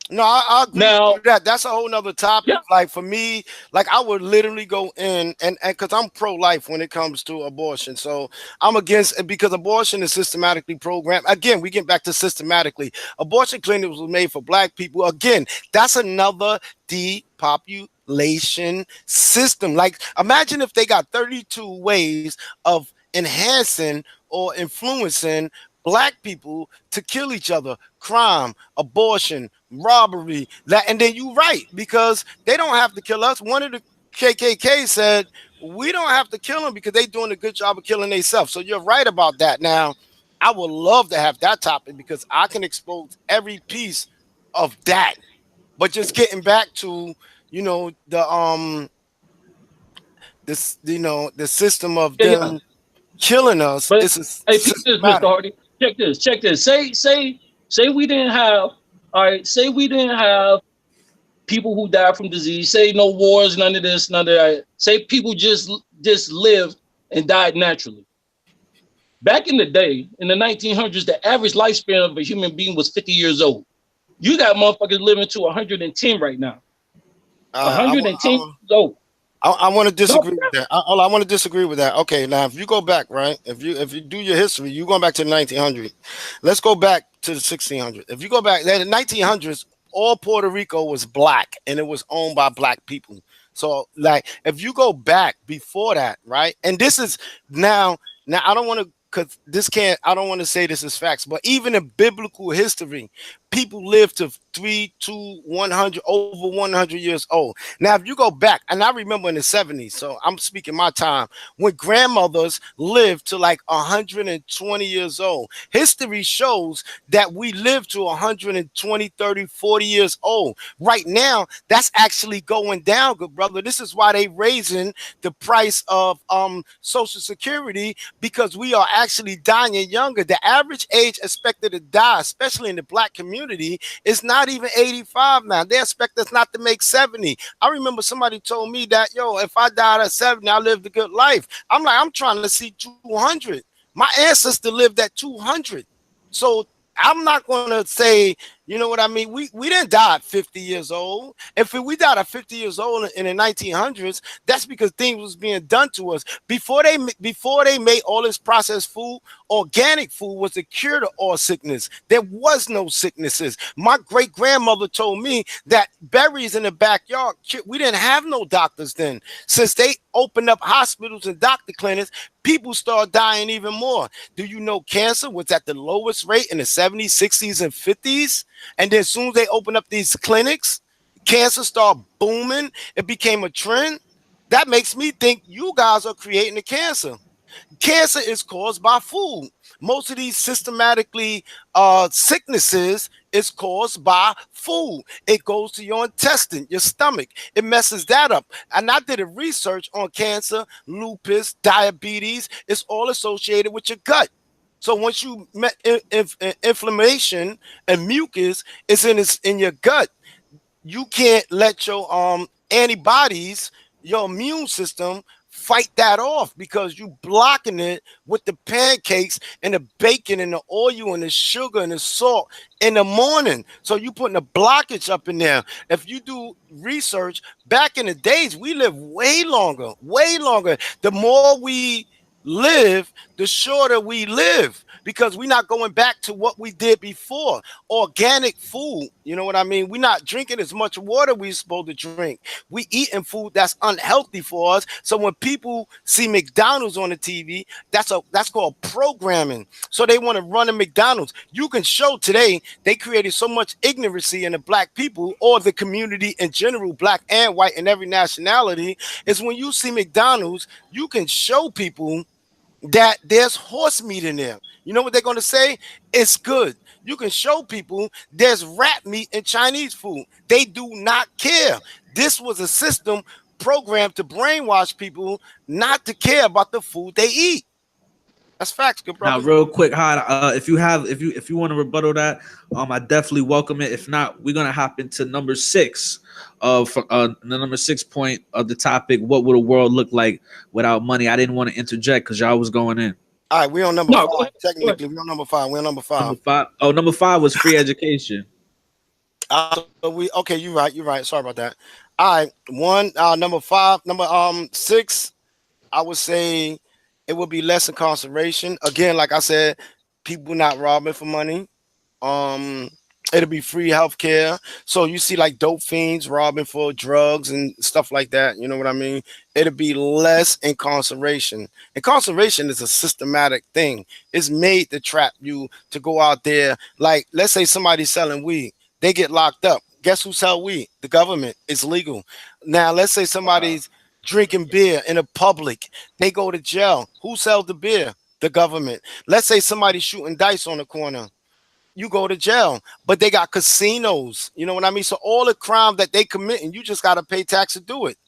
No, I agree with that. That's a whole nother topic. Yeah. Like for me, like I would literally go in and because I'm pro-life when it comes to abortion. So I'm against it because abortion is systematically programmed. Again, we get back to systematically. Abortion clinics was made for black people. Again, that's another depopulation system. Like imagine if they got 32 ways of enhancing or influencing black people to kill each other, crime, abortion, robbery, and then you right, because they don't have to kill us. One of the KKK said, we don't have to kill them because they're doing a good job of killing themselves. So you're right about that. Now, I would love to have that topic because I can expose every piece of that. But just getting back to, the system of them killing us. But this, Mr. Hardy. Check this. Say we didn't have. All right. Say we didn't have people who died from disease. Say no wars, none of this, none of that. Say people just lived and died naturally. Back in the day, in the 1900s, the average lifespan of a human being was 50 years old. You got motherfuckers living to 110 right now. 110 years old. I want to disagree with that. I want to disagree with that. Okay, now if you go back, right? If you do your history, you're going back to the 1900s. Let's go back to the 1600s. If you go back, in the 1900s, all Puerto Rico was black and it was owned by black people. So, like, if you go back before that, right? And this is now I don't want to, because I don't want to say this is facts, but even in biblical history, people live to 100, over 100 years old. Now, if you go back, and I remember in the 70s, so I'm speaking my time, when grandmothers lived to like 120 years old. History shows that we live to 120, 30, 40 years old. Right now, that's actually going down, good brother. This is why they raising the price of Social Security, because we are actually dying younger. The average age expected to die, especially in the black community, is not even 85 now. They expect us not to make 70. I remember somebody told me that, if I died at 70, I lived a good life. I'm like, I'm trying to see 200. My ancestor lived at 200. So I'm not going to say, you know what I mean? We didn't die at 50 years old. If we died at 50 years old in the 1900s, that's because things was being done to us. Before they made all this processed food, organic food was the cure to all sickness. There was no sicknesses. My great-grandmother told me that berries in the backyard, we didn't have no doctors then. Since they opened up hospitals and doctor clinics, people start dying even more. Do you know cancer was at the lowest rate in the 70s, 60s, and 50s? And then as soon as they open up these clinics, cancer started booming. It became a trend. That makes me think you guys are creating the cancer. Cancer is caused by food. Most of these systematically sicknesses is caused by food. It goes to your intestine, your stomach. It messes that up. And I did a research on cancer, lupus, diabetes. It's all associated with your gut. So once you inflammation and mucus is in your gut, you can't let your antibodies, your immune system fight that off because you blocking it with the pancakes and the bacon and the oil and the sugar and the salt in the morning. So you putting a blockage up in there. If you do research, back in the days, we lived way longer, way longer. The more we live, the shorter we live because we're not going back to what we did before. Organic food, you know what I mean? We're not drinking as much water we're supposed to drink. We eating food that's unhealthy for us. So when people see McDonald's on the TV, that's called programming. So they want to run a McDonald's. You can show today they created so much ignorancy in the black people or the community in general, black and white and every nationality, is when you see McDonald's, you can show people that there's horse meat in there. You know what they're going to say? It's good. You can show people there's rat meat in Chinese food. They do not care. This was a system programmed to brainwash people not to care about the food they eat. That's facts, good brother. Now, real quick, Hyde, if you want to rebuttal that, I definitely welcome it. If not, we're gonna hop into number 6 of the number 6 point of the topic. What would a world look like without money? I didn't want to interject because y'all was going in. All right, we're on number 5. Technically, we're on number 5. We're on number 5. Number 5. Oh, number 5 was free education. Okay, you're right. Sorry about that. All right, number 5, number 6. I would say it would be less incarceration. Again, like I said, people not robbing for money. It'll be free healthcare. So you see like dope fiends robbing for drugs and stuff like that. You know what I mean? It'll be less incarceration. Incarceration is a systematic thing. It's made to trap you to go out there. Like, let's say somebody's selling weed. They get locked up. Guess who sell weed? The government. It's legal. Now, let's say somebody's drinking beer in a public. They go to jail. Who sells the beer? The government. Let's say somebody's shooting dice on the corner. You go to jail, but they got casinos. You know what I mean? So all the crime that they commit, and you just got to pay tax to do it.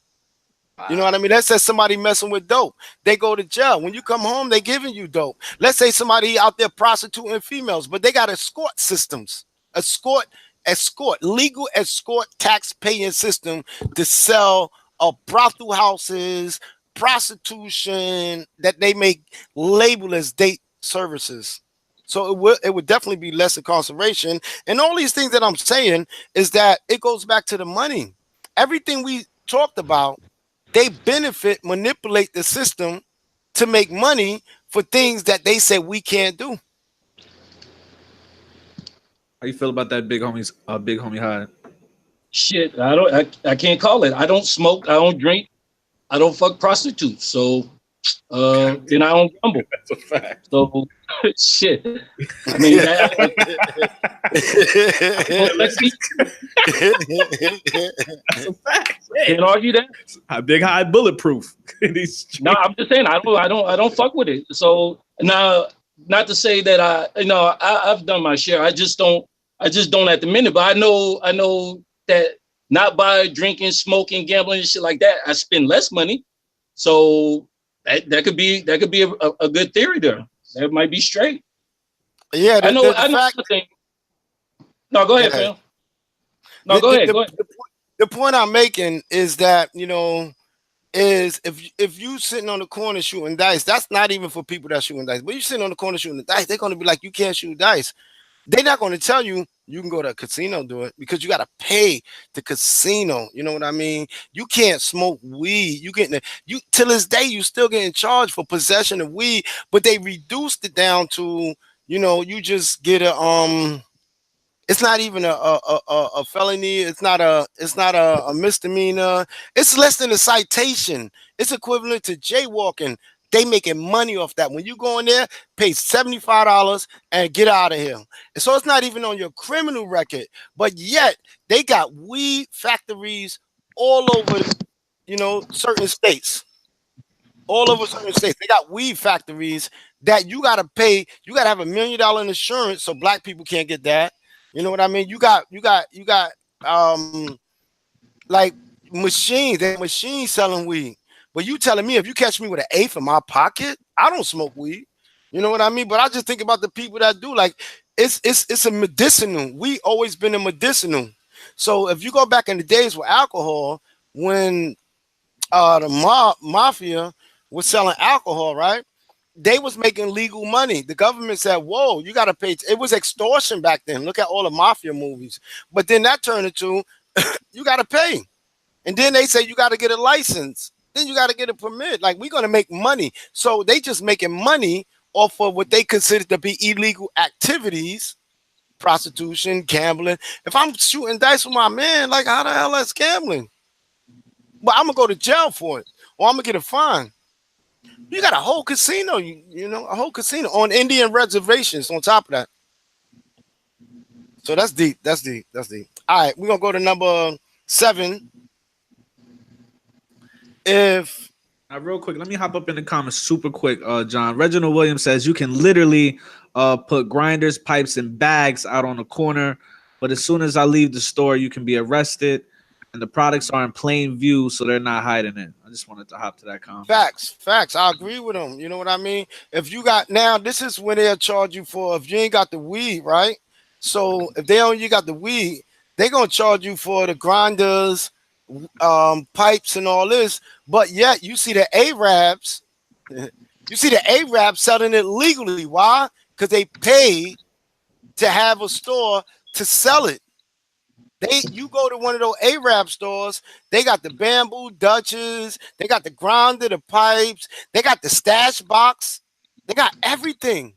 You know what I mean? Let's say somebody messing with dope. They go to jail. When you come home, they giving you dope. Let's say somebody out there prostituting females, but they got escort systems. Legal escort tax paying system to sell brothel houses, prostitution that they make label as date services. So it would definitely be less incarceration. And all these things that I'm saying is that it goes back to the money. Everything we talked about, they manipulate the system to make money for things that they say we can't do. How you feel about that, big homie Hyde? Shit, I can't call it. I don't smoke, I don't drink, I don't fuck prostitutes. So then I don't gamble. That's a fact. So shit. I mean, let's see. That's a fact. Can't argue that. Big Hyde bulletproof. No, I'm just saying I don't fuck with it. So now, not to say that I've done my share. I just don't at the minute. But I know that not by drinking, smoking, gambling, and shit like that, I spend less money. So that could be a good theory there. That might be straight. Yeah, I know. No, go ahead, Phil. No, go ahead. The point I'm making is that, is if you sitting on the corner shooting dice, that's not even for people that shooting dice. But you sitting on the corner shooting dice, they're going to be like, you can't shoot dice. They're not going to tell you you can go to a casino do it because you got to pay the casino. You know what I mean? You can't smoke weed. You till this day you still getting charged for possession of weed, but they reduced it down to you just get it's not even a felony. It's not a misdemeanor. It's less than a citation. It's equivalent to jaywalking. They making money off that. When you go in there, pay $75 and get out of here. And so it's not even on your criminal record. But yet they got weed factories all over, certain states. All over certain states. They got weed factories that you got to pay. You got to have $1 million insurance so black people can't get that. You know what I mean? You got like machines selling weed. But you telling me if you catch me with an eighth in my pocket, I don't smoke weed. You know what I mean? But I just think about the people that do. Like it's a medicinal. We always been a medicinal. So if you go back in the days with alcohol, when the mafia was selling alcohol, right? They was making legal money. The government said, "Whoa, you got to pay." It was extortion back then. Look at all the mafia movies. But then that turned into you got to pay, and then they say you got to get a license. Then you got to get a permit. Like we're gonna make money, so they just making money off of what they consider to be illegal activities, prostitution, gambling. If I'm shooting dice with my man, like how the hell that's gambling? But I'm gonna go to jail for it, or I'm gonna get a fine. You got a whole casino, you know, a whole casino on Indian reservations on top of that. So that's deep. That's deep. That's deep. All right, we're gonna go to number 7. If Now, real quick, let me hop up in the comments super quick. John Reginald Williams says you can literally put grinders, pipes, and bags out on the corner, but as soon as I leave the store, you can be arrested, and the products are in plain view, so they're not hiding it. I just wanted to hop to that comment. facts, I agree with them. You know what I mean? If you got now, this is when they'll charge you for if you ain't got the weed, right? So if they only got the weed, they gonna charge you for the grinders, pipes, and all this. But yet you see the Arabs, selling it legally. Why? Because they paid to have a store to sell it. You go to one of those Arab stores, they got the bamboo Dutches, they got the grinder, the pipes, they got the stash box, they got everything.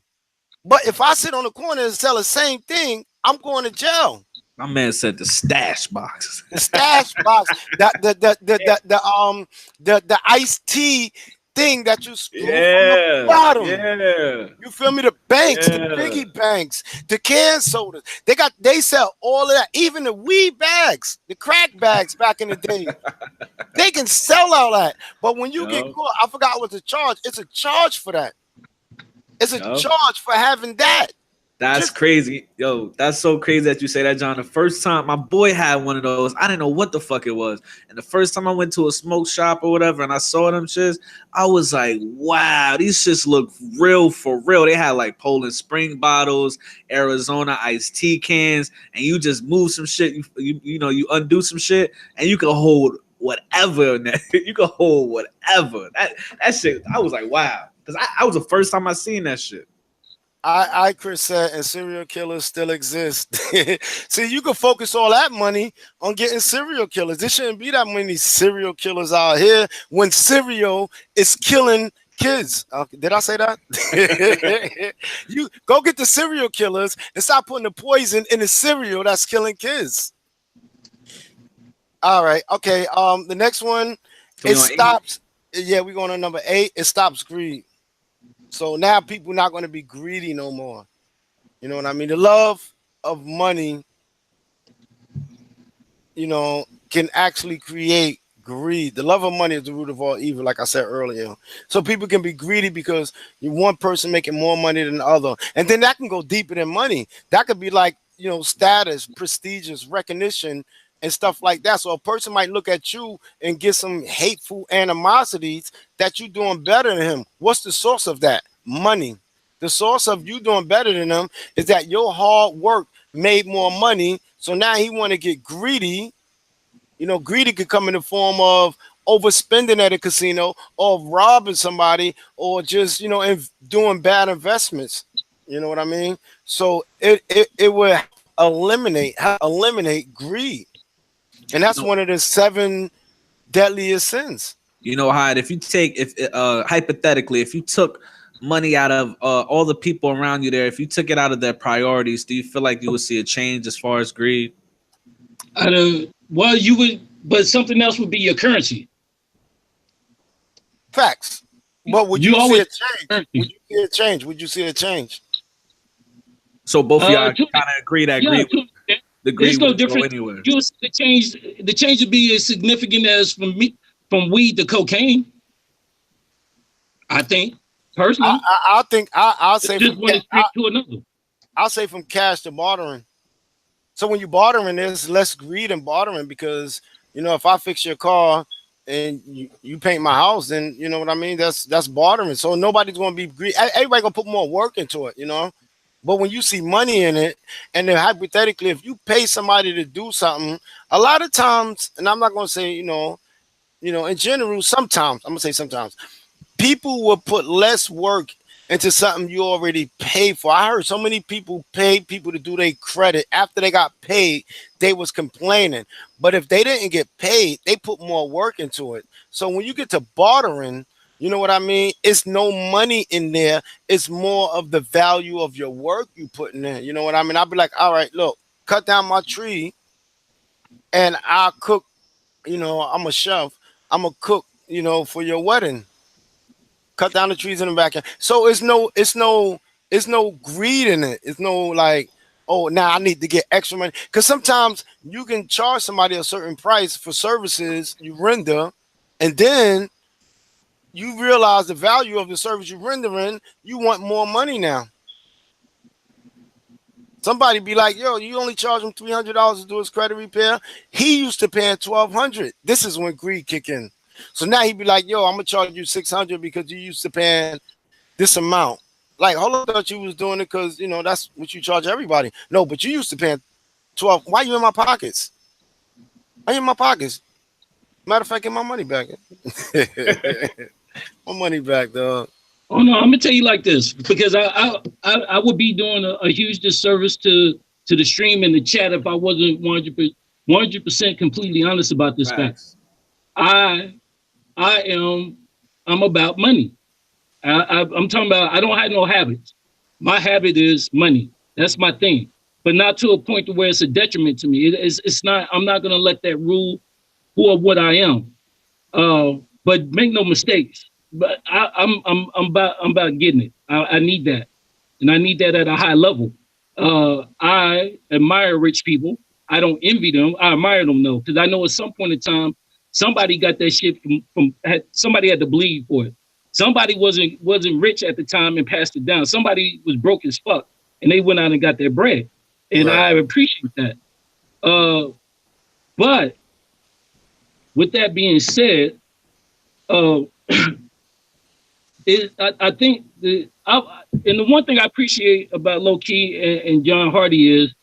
But if I sit on the corner and sell the same thing, I'm going to jail. My man said the stash box. The stash box, the iced tea thing that you screw from the bottom. Yeah. You feel me? The banks, the piggy banks, the can sodas. They sell all of that. Even the weed bags, the crack bags back in the day. They can sell all that. But when you get caught, I forgot what the charge. It's a charge for that. It's a charge for having that. That's crazy. Yo, that's so crazy that you say that, John. The first time my boy had one of those, I didn't know what the fuck it was. And the first time I went to a smoke shop or whatever and I saw them shits, I was like, wow, these shits look real for real. They had like Poland Spring bottles, Arizona iced tea cans, and you just move some shit. You undo some shit, and you can hold whatever in that. You can hold whatever. That shit, I was like, wow. Because I was the first time I seen that shit. Chris said, and serial killers still exist. See, you can focus all that money on getting serial killers. There shouldn't be that many serial killers out here when cereal is killing kids. Did I say that? You go get the serial killers and stop putting the poison in the cereal that's killing kids. All right. Okay. The next one, it stops. 8? Yeah, we're going on number 8. It stops greed. So now people not going to be greedy no more. You know what I mean? The love of money, can actually create greed. The love of money is the root of all evil, like I said earlier. So people can be greedy because one person making more money than the other. And then that can go deeper than money. That could be like, status, prestigious, recognition, and stuff like that. So a person might look at you and get some hateful animosities that you're doing better than him. What's the source of that? Money. The source of you doing better than them is that your hard work made more money. So now he want to get greedy. Greedy could come in the form of overspending at a casino or robbing somebody or just, doing bad investments. You know what I mean? So it would eliminate greed. And that's one of the 7 deadliest sins. Hyde, hypothetically, if you took money out of all the people around you there, if you took it out of their priorities, do you feel like you would see a change as far as greed? Well, you would, but something else would be your currency. Facts. But would you see a change? Would you see a change? So both of y'all kind of agree that greed. The greed no would difference. Go anywhere. You'll see the change. The change would be as significant as from weed to cocaine. I think personally. I'll say just one is to another. I'll say from cash to bartering. So when you bartering, there's less greed in bartering because if I fix your car and you paint my house, then you know what I mean. That's bartering. So nobody's going to be greedy. Everybody gonna put more work into it, But when you see money in it, and then hypothetically, if you pay somebody to do something, a lot of times, and I'm not going to say, in general, sometimes I'm gonna say sometimes people will put less work into something you already paid for. I heard so many people pay people to do their credit. After they got paid, they was complaining. But if they didn't get paid, they put more work into it. So when you get to bartering, you know what I mean? It's no money in there. It's more of the value of your work you put in there. You know what I mean? I'll be like, all right, look, cut down my tree and I'll cook. I'm a chef. I'm a cook, for your wedding. Cut down the trees in the backyard. So it's no greed in it. It's no like, oh, now I need to get extra money. Because sometimes you can charge somebody a certain price for services you render, and then you realize the value of the service you're rendering, you want more money now. Somebody be like, yo, you only charge him $300 to do his credit repair. He used to pay $1,200. This is when greed kick in. So now he'd be like, yo, I'm gonna charge you $600 because you used to paying this amount. Like, hold on, I thought you was doing it because that's what you charge everybody. No, but you used to pay 12. Why you in my pockets? Why you in my pockets? Matter of fact, get my money back. My money back, dog. Oh no, I'm gonna tell you like this, because I would be doing a huge disservice to the stream and the chat if I wasn't 100% completely honest about this fact. I'm about money. I'm talking about, I don't have no habits. My habit is money. That's my thing, but not to a point to where it's a detriment to me. It's not. I'm not gonna let that rule who or what I am. But make no mistakes. But I'm about getting it. I need that, and I need that at a high level. I admire rich people. I don't envy them. I admire them though, because I know at some point in time somebody got that shit somebody had to bleed for it. Somebody wasn't rich at the time and passed it down. Somebody was broke as fuck and they went out and got their bread, and right. I appreciate that. But with that being said, I think and the one thing I appreciate about Lowkey and John Hardy is,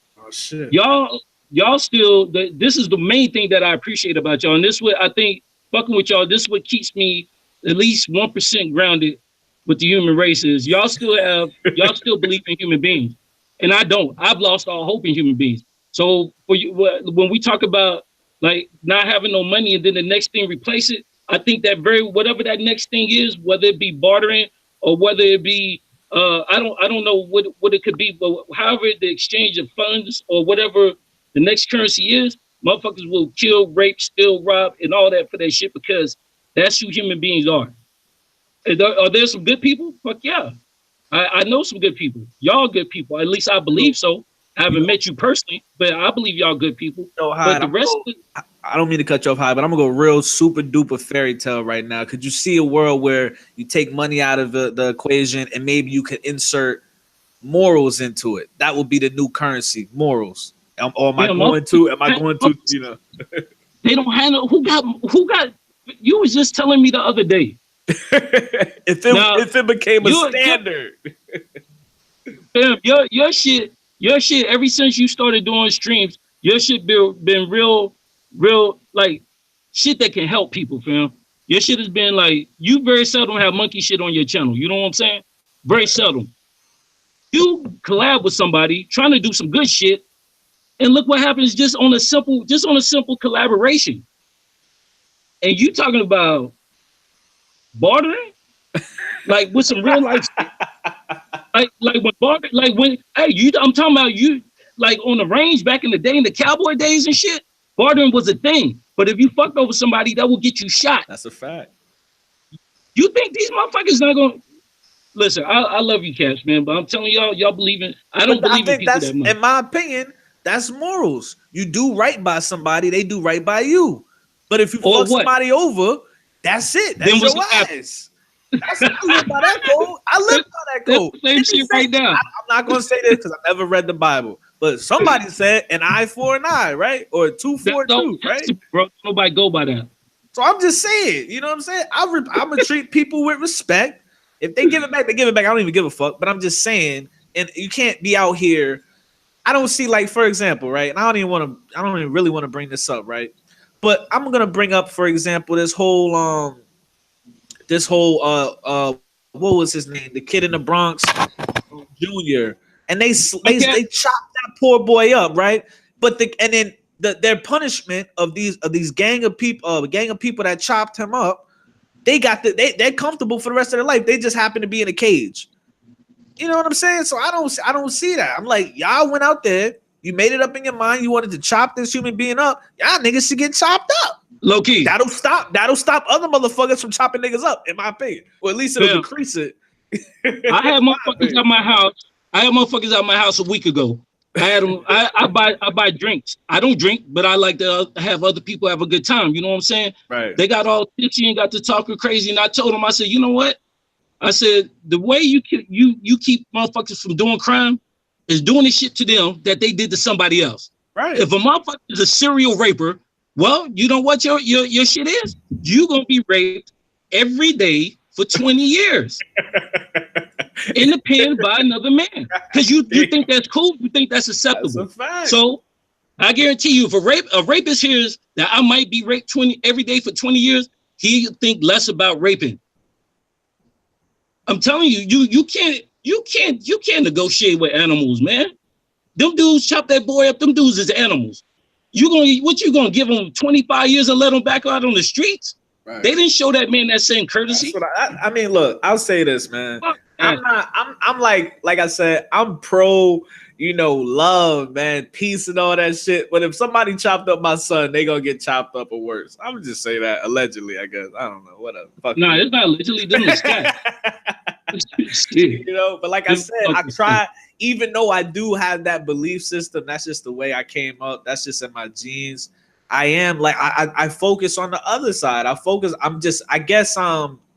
y'all still, this is the main thing that I appreciate about y'all. And this is what I think, fucking with y'all, this is what keeps me at least 1% grounded with the human race is y'all still believe in human beings. And I don't. I've lost all hope in human beings. So for you, when we talk about like not having no money and then the next thing replace it, I think that whatever that next thing is, whether it be bartering or whether it be I don't know what it could be, but however the exchange of funds or whatever the next currency is, motherfuckers will kill, rape, steal, rob, and all that for that shit, because that's who human beings are. Are there some good people? Fuck yeah. I know some good people. Y'all good people. At least I believe so. I haven't met you personally, but I believe y'all good people. Hyde, but the rest of it, I don't mean to cut you off, Hyde, but I'm gonna go real super duper fairy tale right now. Could you see a world where you take money out of the equation and maybe you could insert morals into it? That would be the new currency, morals. Am I going to, you know? They don't handle who got. You was just telling me the other day. if it became a standard, your shit. Ever since you started doing streams, your shit been real like shit that can help people, fam. Your shit has been like, you very seldom have monkey shit on your channel. You know what I'm saying? Very seldom. You collab with somebody trying to do some good shit, and look what happens just on a simple collaboration. And you talking about bartering, like with some real life, like when bartering, like when I'm talking about you, like on the range back in the day, in the cowboy days and shit. Bartering was a thing, but if you fucked over somebody, that will get you shot. That's a fact. You think these motherfuckers not gonna listen? I love you, cats, man, but I'm telling y'all believe in. I don't believe in people that much. In my opinion, that's morals. You do right by somebody, they do right by you. But if you fuck somebody over, that's it. That's your ass. I live by that code. I live by that code. Same shit right now. I'm not going to say this because I never read the Bible. But somebody said an eye for an eye, right? Or a tooth for a tooth, right? Bro, nobody go by that. So I'm just saying, you know what I'm saying? I'm going to treat people with respect. If they give it back, they give it back. I don't even give a fuck. But I'm just saying, and you can't be out here. I don't see, like, for example, right? And I don't even really want to bring this up, right? But I'm gonna bring up, for example, this whole what was his name? The kid in the Bronx, Junior, and they chopped that poor boy up, right? But their punishment of these gang of people that chopped him up, they're comfortable for the rest of their life. They just happen to be in a cage. You know what I'm saying? So I don't see that. I'm like, y'all went out there, you made it up in your mind, you wanted to chop this human being up. Y'all niggas should get chopped up. Lowkey. That'll stop other motherfuckers from chopping niggas up, in my opinion. Or at least it'll decrease it. I had motherfuckers at my house. I had motherfuckers at my house a week ago. I had them. I buy drinks. I don't drink, but I like to have other people have a good time. You know what I'm saying? Right. They got all tipsy and got to talking crazy, and I told them, I said, you know what? I said the way you keep motherfuckers from doing crime is doing the shit to them that they did to somebody else. Right. If a motherfucker is a serial raper, well, you know what your shit is? You gonna be raped every day for 20 years in the pen by another man. Because you think that's cool, you think that's acceptable. That's a fact. So I guarantee you, if a rapist hears that I might be raped every day for 20 years, he think less about raping. I'm telling you, you can't negotiate with animals, man. Them dudes chop that boy up, them dudes is animals. You gonna give them 25 years and let them back out on the streets? Right. They didn't show that man that same courtesy. I mean, look, I'll say this, man. I'm like I said, I'm pro, love, man, peace and all that shit. But if somebody chopped up my son, they gonna get chopped up or worse. I would just say that allegedly, I guess. I don't know. Whatever. No, it's not allegedly. Them is but like I said, I try. Even though I do have that belief system, that's just the way I came up. That's just in my genes. I am like I focus on the other side. I'm just an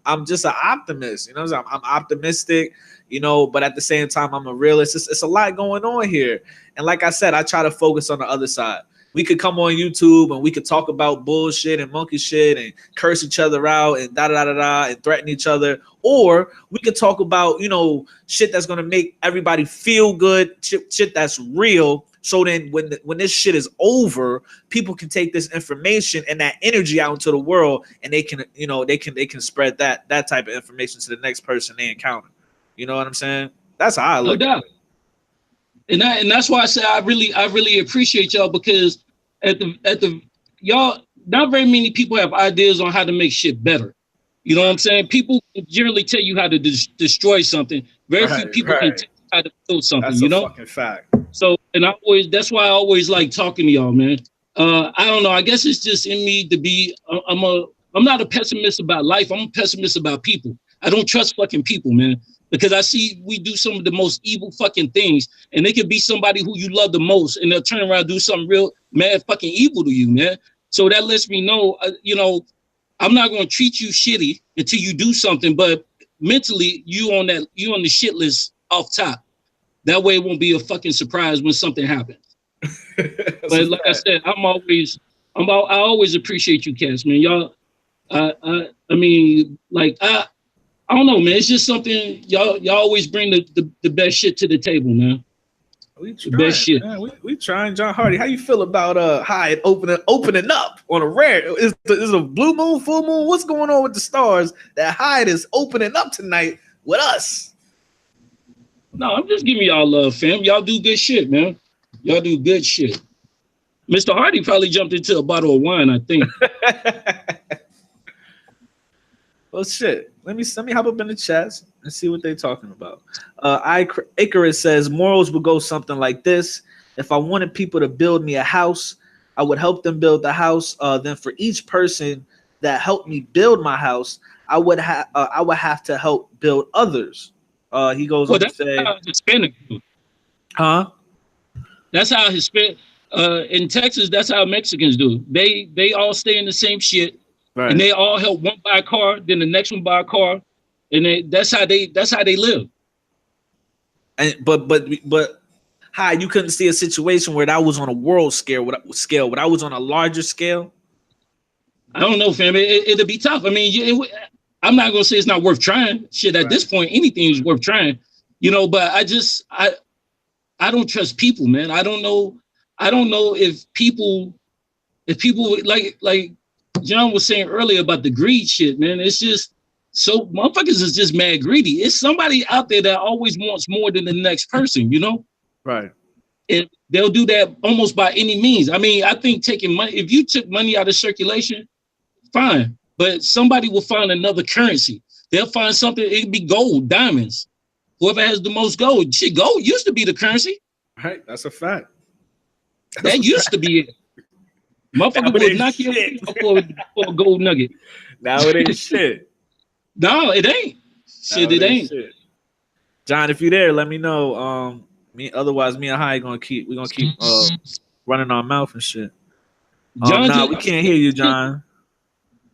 optimist. You know what I'm saying? I'm optimistic, but at the same time, I'm a realist. It's a lot going on here. And like I said, I try to focus on the other side. We could come on YouTube and we could talk about bullshit and monkey shit and curse each other out and and threaten each other. Or we could talk about, shit that's going to make everybody feel good, shit that's real. So then when this shit is over, people can take this information and that energy out into the world, and they can spread that type of information to the next person they encounter. You know what I'm saying? That's how I look at it. And that's why I say I really appreciate y'all, because at the y'all, not very many people have ideas on how to make shit better. You know what I'm saying? People generally tell you how to destroy something. Very few people can tell you how to build something. That's a fucking fact. So, and that's why I always like talking to y'all, man. I don't know. I guess it's just in me to be. I'm not a pessimist about life. I'm a pessimist about people. I don't trust fucking people, man. Because I see we do some of the most evil fucking things, and they could be somebody who you love the most, and they'll turn around and do something real mad fucking evil to you, man. So that lets me know, I'm not going to treat you shitty until you do something, but mentally you on the shit list off top. That way it won't be a fucking surprise when something happens. But like I said, I always appreciate you cats, man. Y'all, I mean, like I don't know, man. It's just something y'all always bring the best shit to the table, man. The best shit. Man. We trying, John Hardy. How you feel about Hyde opening up on a rare? Is a blue moon, full moon? What's going on with the stars that Hyde is opening up tonight with us? No, I'm just giving y'all love, fam. Y'all do good shit, man. Y'all do good shit. Mr. Hardy probably jumped into a bottle of wine, I think. Well, shit. Let me hop up in the chats and see what they're talking about. Icarus says morals would go something like this: if I wanted people to build me a house, I would help them build the house. Then for each person that helped me build my house, I would have to help build others. He goes on to say, how Hispanic do. Huh? That's how Hispanic. In Texas, that's how Mexicans do. They all stay in the same shit. Right. And they all help one buy a car, then the next one buy a car, and that's how they live. And but Hyde, you couldn't see a situation where that was on a world scale, but I was on a larger scale. I don't know, fam. It'll be tough. I mean, I'm not gonna say it's not worth trying. Shit, at this point, anything is worth trying, But I don't trust people, man. I don't know if people if people like John was saying earlier about the greed shit, man, it's just so motherfuckers is just mad greedy. It's somebody out there that always wants more than the next person, you know? Right. And they'll do that almost by any means. I mean, I think taking money, if you took money out of circulation, fine. But somebody will find another currency. They'll find something, it'd be gold, diamonds. Whoever has the most gold. Shit, gold used to be the currency. Right. That's a fact. That used to be it. Motherfucker would knock you for a gold nugget. Now it ain't shit. No, it ain't. Shit, it ain't. Shit. John, if you're there, let me know. Otherwise, me and Hyde gonna keep running our mouth and shit. John, we can't hear you, John.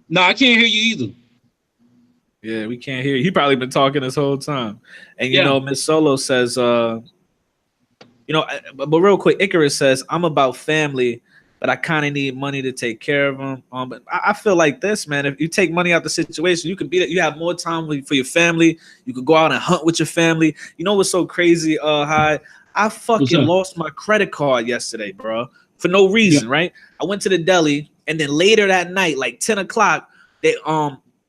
No, I can't hear you either. Yeah, we can't hear you. He probably been talking this whole time. And you know, Miss Solo says, but real quick, Icarus says, I'm about family, but I kind of need money to take care of them. But I feel like this, man. If you take money out the situation, you can be that. You have more time for your family. You could go out and hunt with your family. You know what's so crazy, Hyde? I fucking lost my credit card yesterday, bro, for no reason, right? I went to the deli, and then later that night, like 10 o'clock, they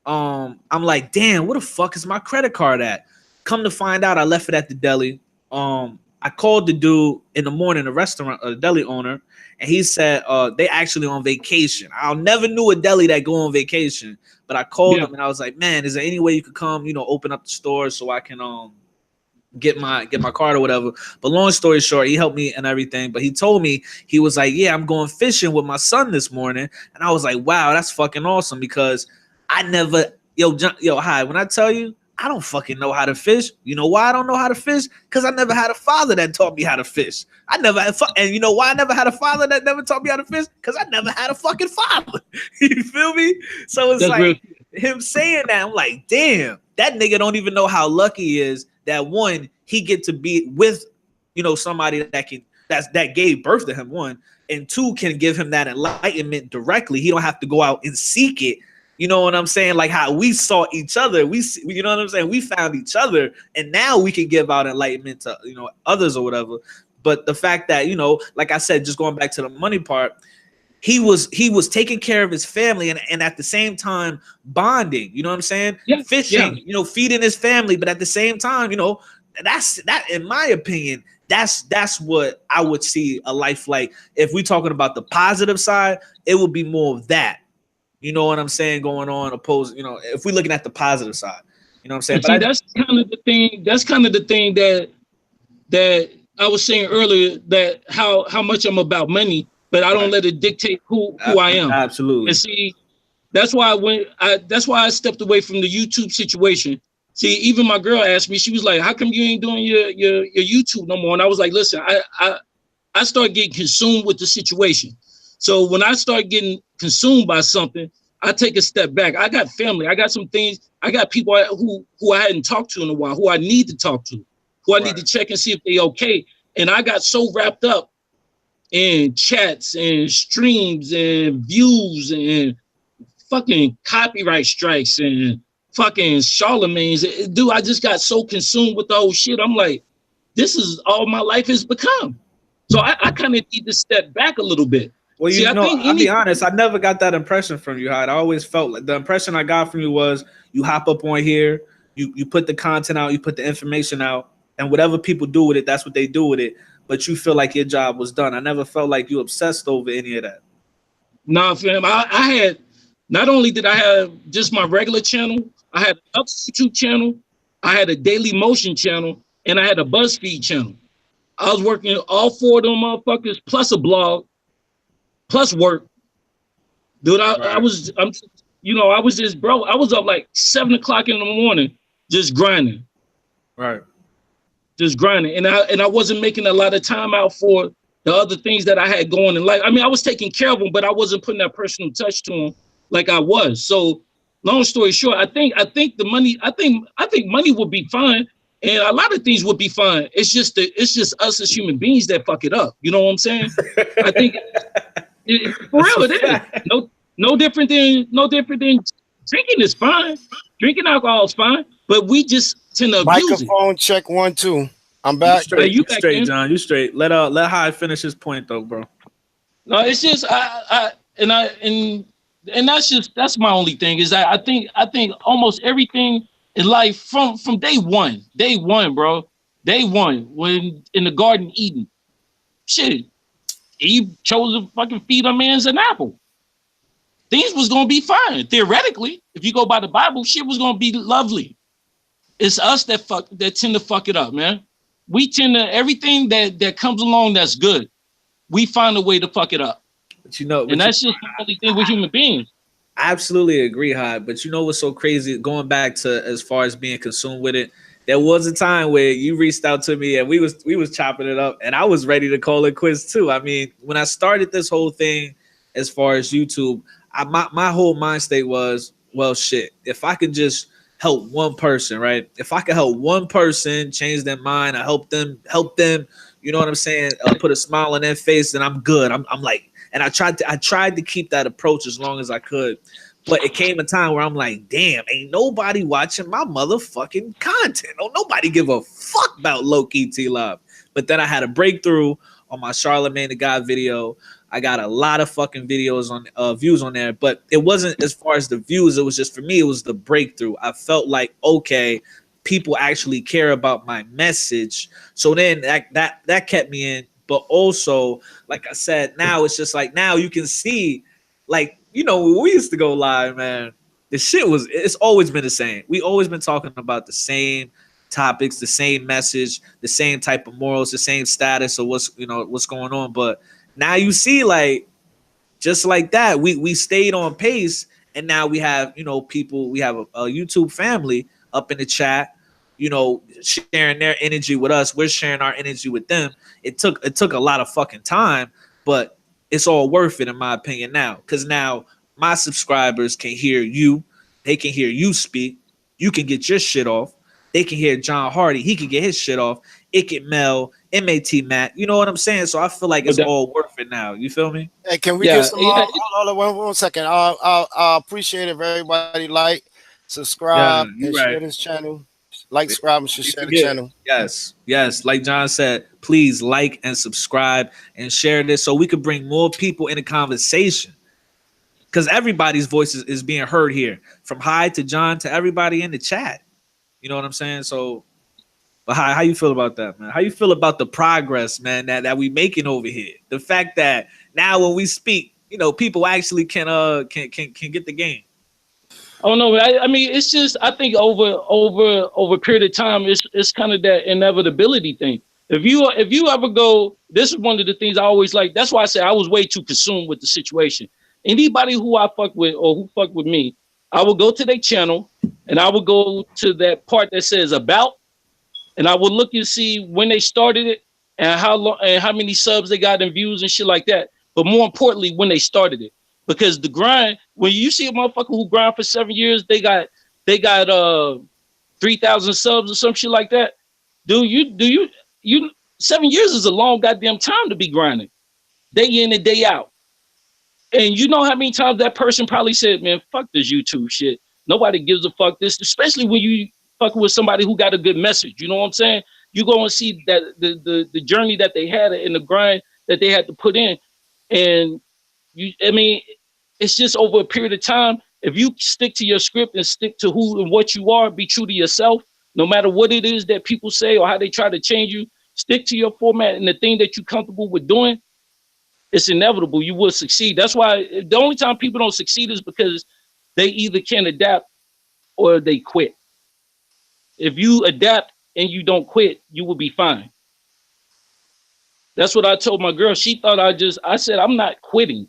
I'm like, damn, where the fuck is my credit card at? Come to find out, I left it at the deli. I called the dude in the morning, the restaurant, the deli owner, and he said they actually on vacation. I never knew a deli that go on vacation, but I called him and I was like, man, is there any way you could come, open up the store so I can get my card or whatever? But long story short, he helped me and everything. But he told me, he was like, yeah, I'm going fishing with my son this morning, and I was like, wow, that's fucking awesome, because I never, Hyde, when I tell you, I don't fucking know how to fish. You know why I don't know how to fish? Because I never had a father that taught me how to fish. I never had, and you know why I never had a father that never taught me how to fish? Because I never had a fucking father. You feel me? So it's him saying that, I'm like, damn, that nigga don't even know how lucky he is that one, he get to be with, somebody that gave birth to him, one, and two, can give him that enlightenment directly. He don't have to go out and seek it. You know what I'm saying? Like how we saw each other. You know what I'm saying? We found each other, and now we can give out enlightenment to, others or whatever. But the fact that, like I said, just going back to the money part, he was taking care of his family and at the same time bonding, you know what I'm saying? Yeah, fishing, feeding his family. But at the same time, that, in my opinion, that's what I would see a life like. If we're talking about the positive side, it would be more of that. You know what I'm saying? Going on opposed, if we're looking at the positive side, you know what I'm saying? But that's kind of the thing. That's kind of the thing that I was saying earlier, that how much I'm about money, but I don't let it dictate who I am. Absolutely. And see, that's why I stepped away from the YouTube situation. See, even my girl asked me, she was like, how come you ain't doing your YouTube no more? And I was like, listen, I started getting consumed with the situation. So when I start getting consumed by something, I take a step back. I got family. I got some things. I got people who I hadn't talked to in a while, who I need to talk to, who I need to check and see if they okay. And I got so wrapped up in chats and streams and views and fucking copyright strikes and fucking Charlemagne's. Dude, I just got so consumed with the whole shit. I'm like, this is all my life has become. So I kind of need to step back a little bit. Well, I'll be honest, I never got that impression from you, Hyde. I always felt like the impression I got from you was you hop up on here, you put the content out, you put the information out, and whatever people do with it, that's what they do with it. But you feel like your job was done. I never felt like you obsessed over any of that. Nah, fam. I had, not only did I have just my regular channel, I had an YouTube channel, I had a Daily Motion channel, and I had a BuzzFeed channel. I was working all four of them motherfuckers, plus a blog, plus work. Dude, I was just, bro, I was up like 7 o'clock in the morning, just grinding. Right. Just grinding. And I wasn't making a lot of time out for the other things that I had going in life. I mean, I was taking care of them, but I wasn't putting that personal touch to them like I was. So long story short, I think money would be fine. And a lot of things would be fine. It's just us as human beings that fuck it up. You know what I'm saying? I think for real it is. No different than drinking is fine. Drinking alcohol is fine, but we just tend to abuse it. Microphone check 1 2. I'm back. You straight, John. You straight. Let Hyde finish his point though, bro. No, it's just that's my only thing is that I think almost everything in life from day one, bro, day one when in the Garden Eden, shit, Eve chose to fucking feed a man's an apple. Things was gonna be fine theoretically. If you go by the Bible, shit was gonna be lovely. It's us that tend to fuck it up, man. We tend to everything that comes along that's good. We find a way to fuck it up. But you know, and that's just the only thing with human beings. I absolutely agree, Hyde. But you know what's so crazy? Going back to as far as being consumed with it, there was a time where you reached out to me and we was chopping it up, and I was ready to call it quits too. I mean, when I started this whole thing, as far as YouTube, my whole mind state was, well, shit, if I could just help one person, right? If I could help one person change their mind, I help them, you know what I'm saying? Put a smile on their face, then I'm good. I'm like, and I tried to keep that approach as long as I could. But it came a time where I'm like, damn, ain't nobody watching my motherfucking content. Don't nobody give a fuck about Lowkey T-Live. But then I had a breakthrough on my Charlamagne the God video. I got a lot of fucking videos on views on there, but it wasn't as far as the views. It was just, for me, it was the breakthrough. I felt like, okay, people actually care about my message. So then that kept me in. But also, like I said, now it's just like, now you can see, like, you know, when we used to go live, man, the shit it's always been the same. We always been talking about the same topics, the same message, the same type of morals, the same status of what's going on. But now you see, like, just like that, we stayed on pace, and now we have, you know, people, we have a YouTube family up in the chat, you know, sharing their energy with us. We're sharing our energy with them. It took a lot of fucking time, but it's all worth it, in my opinion, now. Because now my subscribers can hear you. They can hear you speak. You can get your shit off. They can hear John Hardy. He can get his shit off. It can Mel, MAT Matt. You know what I'm saying? So I feel like it's all worth it now. You feel me? Hey, can we get some hold on one second. I appreciate it if everybody like, subscribe, and share this channel. Like, subscribe, and share the channel. Yes. Like John said, please like and subscribe and share this so we could bring more people in the conversation. Because everybody's voice is being heard here, from Hyde to John to everybody in the chat. You know what I'm saying? So, but how you feel about that, man? How you feel about the progress, man, that we making over here? The fact that now when we speak, you know, people actually can get the game. Oh no, I mean, it's just, I think over a period of time, it's kind of that inevitability thing. If you ever go, this is one of the things I always like. That's why I say I was way too consumed with the situation. Anybody who I fuck with or who fuck with me, I will go to their channel and I will go to that part that says about, and I will look and see when they started it and how long and how many subs they got and views and shit like that. But more importantly, when they started it. Because the grind, when you see a motherfucker who grind for 7 years, they got 3,000 subs or some shit like that. Do you 7 years is a long goddamn time to be grinding, day in and day out. And you know how many times that person probably said, man, fuck this YouTube shit. Nobody gives a fuck this, especially when you fucking with somebody who got a good message. You know what I'm saying? You go and see that the journey that they had and the grind that they had to put in. And it's just over a period of time. If you stick to your script and stick to who and what you are, be true to yourself, no matter what it is that people say or how they try to change you, stick to your format and the thing that you're comfortable with doing, it's inevitable. You will succeed. That's why the only time people don't succeed is because they either can't adapt or they quit. If you adapt and you don't quit, you will be fine. That's what I told my girl. She thought I said, I'm not quitting.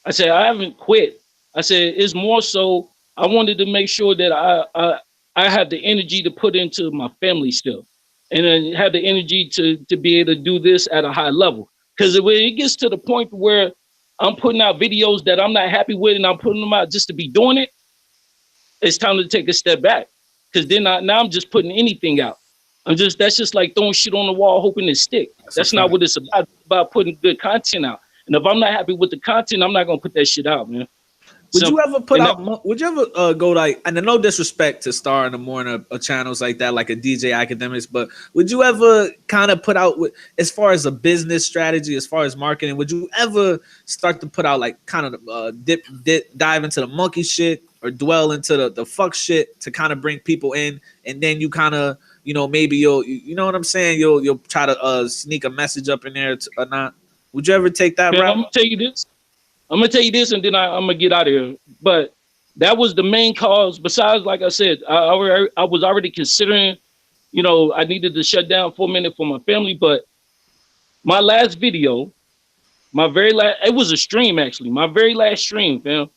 I said, I haven't quit. I said, it's more so I wanted to make sure that I have the energy to put into my family still. And then have the energy to be able to do this at a high level. Because when it gets to the point where I'm putting out videos that I'm not happy with and I'm putting them out just to be doing it, it's time to take a step back. Because then now I'm just putting anything out. That's just like throwing shit on the wall hoping it stick. That's not what it's about. It's about putting good content out. And if I'm not happy with the content, I'm not gonna put that shit out, man. Would you Simple. ever put And out? Would you ever go like? And no disrespect to Star in the Morning or channels like that, like a DJ Academics, but would you ever kind of put out as far as a business strategy, as far as marketing? Would you ever start to put out like kind of dive into the monkey shit or dwell into the fuck shit to kind of bring people in, and then you kind of maybe you know what I'm saying? You'll try to sneak a message up in there or not? Would you ever take that I'm route? gonna tell you this. I'm gonna tell you this, and then I'm gonna get out of here. But that was the main cause. Besides, like I said, I was already considering, I needed to shut down for a minute for my family. But my last video, it was a stream actually. My very last stream, fam.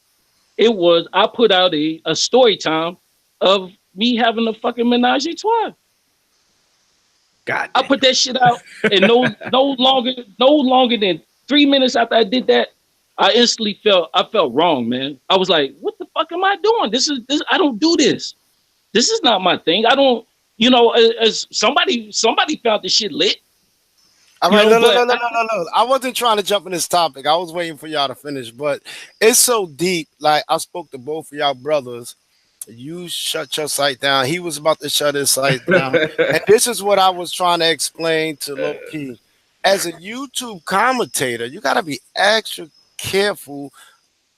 I put out a story time of me having a fucking menage a trois. God I damn. put that shit out, and no longer than 3 minutes after I did that, I instantly felt wrong, man. I was like, what the fuck am I doing? This I don't do this. This is not my thing. I don't, as somebody found this shit lit. All right, know, no. but I wasn't trying to jump in this topic. I was waiting for y'all to finish, but it's so deep. Like I spoke to both of y'all brothers. You shut your site down. He was about to shut his site down. And this is what I was trying to explain to Lowkey. As a YouTube commentator, you got to be extra careful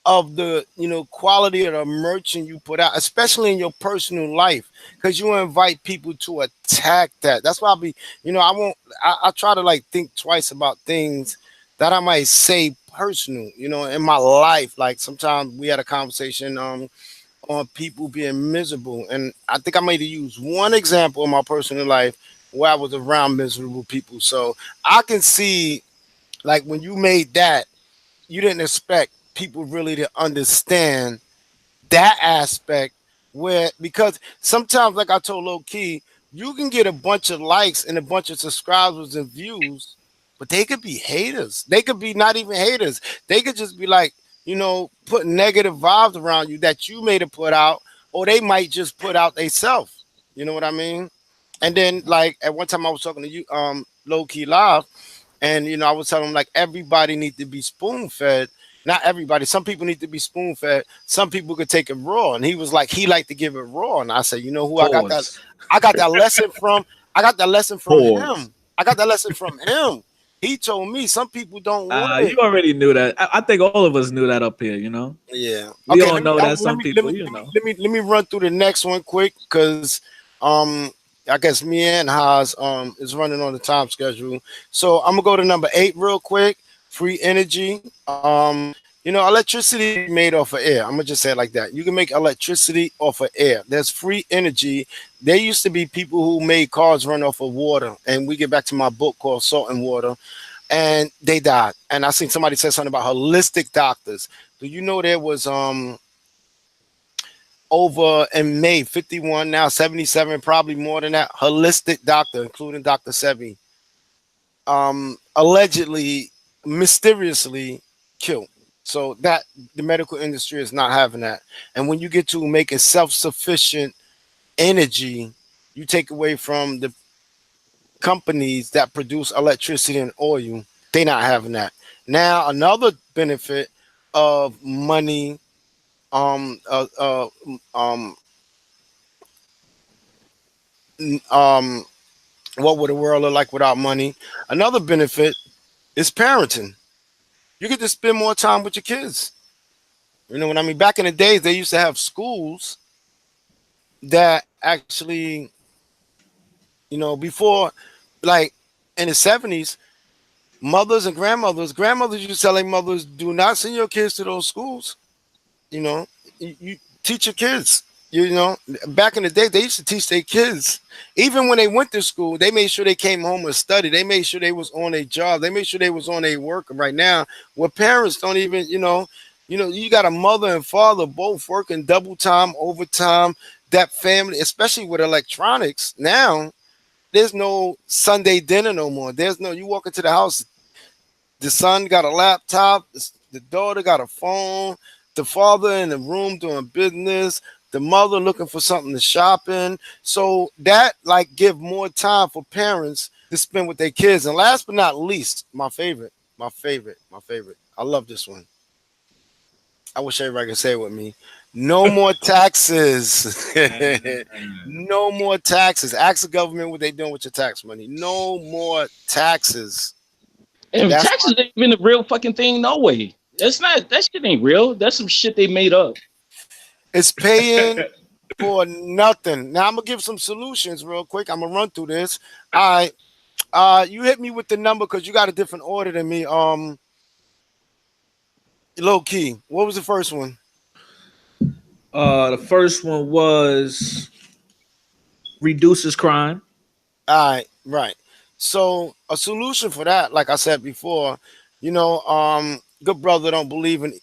of the quality of the merchant you put out, especially in your personal life, because you invite people to attack that. That's why I try to like think twice about things that I might say personal, in my life. Like sometimes we had a conversation on people being miserable, and I think I made to use one example in my personal life where I was around miserable people. So I can see, like, when you made that, you didn't expect people really to understand that aspect, where because sometimes, like I told Lowkey, you can get a bunch of likes and a bunch of subscribers and views, but they could be haters. They could be not even haters. They could just be like, put negative vibes around you that you made it put out, or they might just put out themselves. You know what I mean? And then, like, at one time I was talking to you, Lowkey live, and I was telling him, like, everybody needs to be spoon fed. Not everybody. Some people need to be spoon fed. Some people could take it raw. And he was like, he liked to give it raw. And I said, you know who I got that? Pause. I got that lesson from. I got that lesson from Pause. him. I got that lesson from him. He told me some people don't want it. You already knew that. I think all of us knew that up here. Yeah. We Okay. all know that some people. Let me run through the next one quick, because I guess me and Haas is running on the time schedule. So I'm gonna go to number 8 real quick. Free energy. Electricity made off of air. I'm gonna just say it like that. You can make electricity off of air. There's free energy. There used to be people who made cars run off of water, and we get back to my book called Salt and Water, and they died. And I seen somebody say something about holistic doctors. Do you know there was over in May 51, now 77, probably more than that, holistic doctor, including Dr. Sebi, allegedly, mysteriously killed. So that the medical industry is not having that. And when you get to making self-sufficient energy, you take away from the companies that produce electricity and oil. They not having that. Now another benefit of money, um, uh, uh, um, what would the world look like without money? Another benefit is parenting. You get to spend more time with your kids. You know what I mean? Back in the days, they used to have schools that actually, before, like in the 70s, mothers and grandmothers used to tell their mothers, do not send your kids to those schools. You teach your kids. Back in the day, they used to teach their kids. Even when they went to school, they made sure they came home and studied. They made sure they was on their job. They made sure they was on their work. Right now, where parents don't even, you got a mother and father both working double time, overtime. That family, especially with electronics, now there's no Sunday dinner no more. There's no, you walk into the house, the son got a laptop, the daughter got a phone, the father in the room doing business, the mother looking for something to shop in. So that like give more time for parents to spend with their kids. And last but not least, my favorite. I love this one. I wish everybody could say it with me. No more taxes. No more taxes. Ask the government what they doing with your tax money. No more taxes. And That's my. taxes ain't even a real fucking thing, no way. That's not that shit ain't real. That's some shit they made up. It's paying for nothing. Now I'm gonna give some solutions real quick. I'm gonna run through this. All right. You hit me with the number because you got a different order than me. Low key. What was the first one? The first one was reduces crime. All right, right. So a solution for that, like I said before, good brother don't believe in,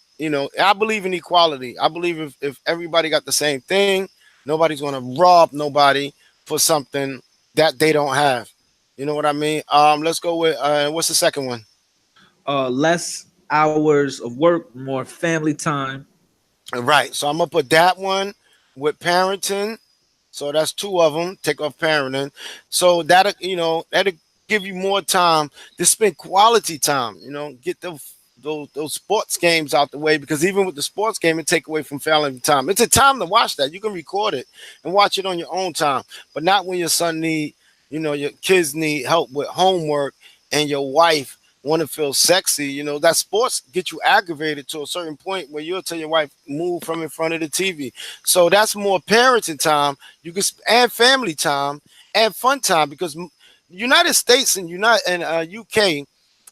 I believe in equality. I believe if everybody got the same thing, nobody's gonna rob nobody for something that they don't have. You know what I mean? Let's go with what's the second one? Less hours of work, more family time. Right. So I'm gonna put that one with parenting. So that's two of them. Take off parenting. So that'll give you more time to spend quality time. Get those sports games out the way because even with the sports game, it take away from family time. It's a time to watch that. You can record it and watch it on your own time, but not when your son your kids need help with homework and your wife want to feel sexy. That sports get you aggravated to a certain point where you'll tell your wife move from in front of the TV. So that's more parenting time. You can and family time and fun time because United States and UK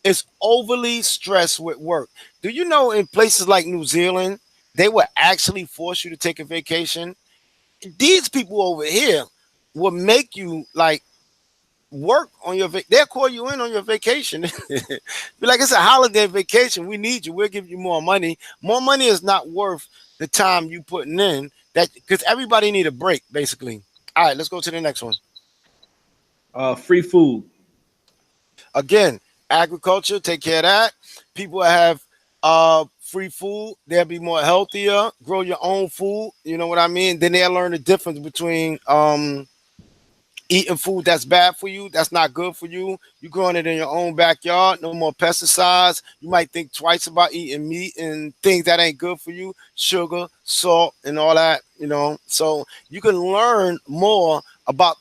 is overly stressed with work. Do you know in places like New Zealand they will actually force you to take a vacation? These people over here will make you like work on your they'll call you in on your vacation. Be like, it's a holiday vacation, we need you, we'll give you more money. More money is not worth the time you putting in, that because everybody need a break basically. All right, let's go to the next one. Free food. Again, agriculture, take care of that. People that have free food, they'll be more healthier. Grow your own food, you know what I mean? Then they'll learn the difference between eating food that's bad for you, that's not good for you. You growing it in your own backyard, no more pesticides. You might think twice about eating meat and things that ain't good for you, sugar, salt, and all that, So you can learn more about,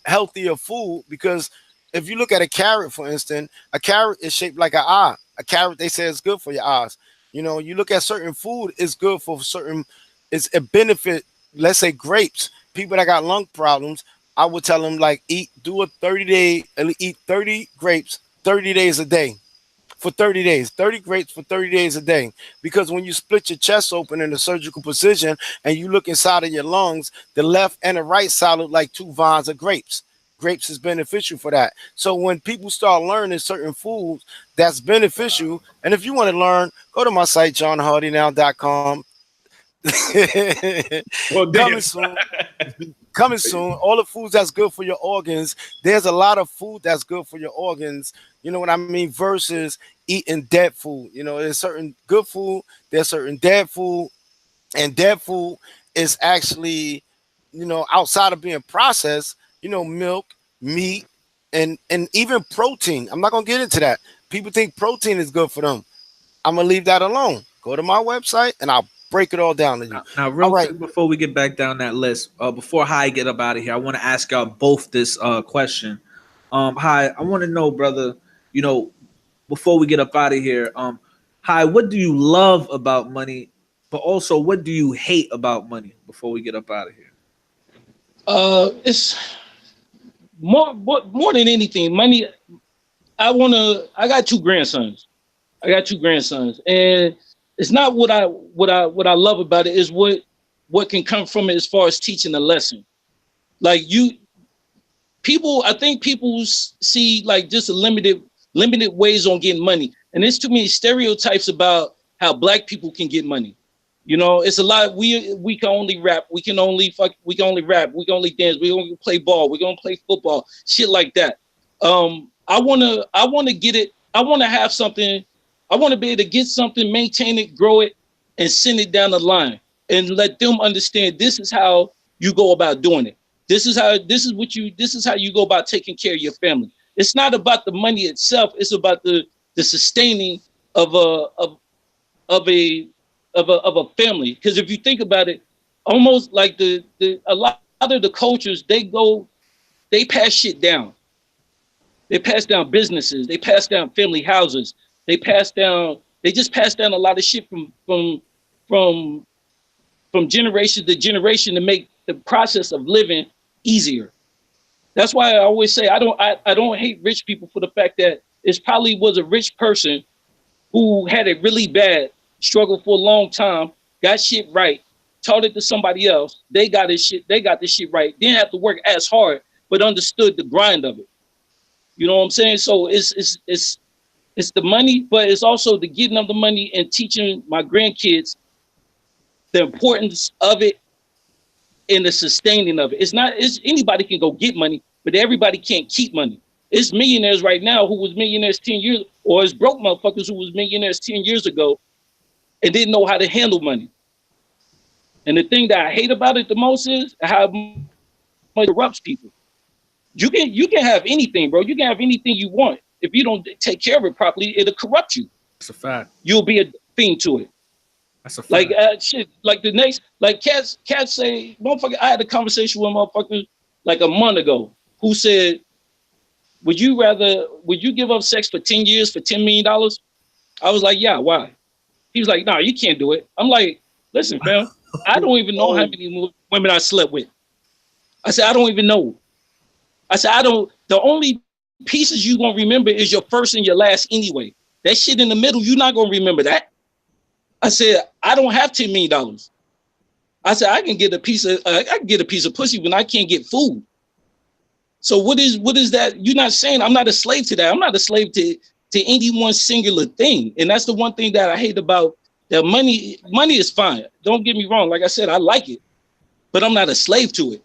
healthier food because if you look at a carrot, for instance, a carrot is shaped like an eye. A carrot, they say, is good for your eyes. You look at certain food, it's good for certain, it's a benefit. Let's say grapes. People that got lung problems, I would tell them like do a 30-day, eat 30 grapes 30 days a day for 30 days, 30 grapes for 30 days a day. Because when you split your chest open in a surgical position and you look inside of your lungs, the left and the right side look like two vines of grapes. Grapes is beneficial for that. So when people start learning certain foods that's beneficial, and if you want to learn, go to my site, johnhardynow.com. Well, Coming damn. soon. Coming soon. All the foods that's good for your organs. There's a lot of food that's good for your organs. You know what I mean? Versus eating dead food. There's certain good food. There's certain dead food. And dead food is actually, outside of being processed, milk, meat, and even protein. I'm not gonna get into that. People think protein is good for them. I'm gonna leave that alone. Go to my website and I'll break it all down to you. Now, All real right. quick before we get back down that list, before Hyde get up out of here, I want to ask y'all both this question. Hyde, I want to know, brother, before we get up out of here, Hyde, what do you love about money, but also what do you hate about money before we get up out of here? It's more than anything, money. I got two grandsons. And it's not what I love about it is what can come from it as far as teaching a lesson. Like I think people see like just a limited ways on getting money, and there's too many stereotypes about how black people can get money. It's a lot. We can only rap. We can only rap. We can only dance. We can only play ball. We can only play football. Shit like that. I wanna get it. I wanna have something. I want to be able to get something, maintain it, grow it, and send it down the line, and let them understand this is how you go about doing it. This is how you go about taking care of your family. It's not about the money itself. It's about the sustaining of a of a family. Because if you think about it, almost like the a lot of the cultures, they pass shit down. They pass down businesses, they pass down family houses, they just pass down a lot of shit from from generation to generation to make the process of living easier. That's why I always say I don't hate rich people for the fact that it probably was a rich person who had it really bad, struggled for a long time, got shit right, taught it to somebody else. They got this shit right. Didn't have to work as hard, but understood the grind of it. You know what I'm saying? So it's the money, but it's also the getting of the money and teaching my grandkids the importance of it and the sustaining of it. It's anybody can go get money, but everybody can't keep money. It's millionaires right now who was millionaires 10 years, or it's broke motherfuckers who was millionaires 10 years ago and didn't know how to handle money. And the thing that I hate about it the most is how money corrupts people. You can have anything, bro. You can have anything you want. If you don't take care of it properly, it'll corrupt you. That's a fact. You'll be a fiend to it. That's a fact. Like shit. Like the next, like cats say, motherfucker. I had a conversation with a motherfucker like a month ago who said, would you give up sex for 10 years for $10 million? I was like, yeah, why? He was like, no, you can't do it. I'm like, listen, fam, I don't even know how many women I slept with. I said, I don't even know. I said, the only pieces you gonna remember is your first and your last anyway. That shit in the middle, you're not gonna remember that. I said, I don't have $10 million. I said, I can get a piece of pussy when I can't get food. So what is that? You're not saying I'm not a slave to that. I'm not a slave to any one singular thing. And that's the one thing that I hate about that money. Money is fine. Don't get me wrong. Like I said, I like it, but I'm not a slave to it.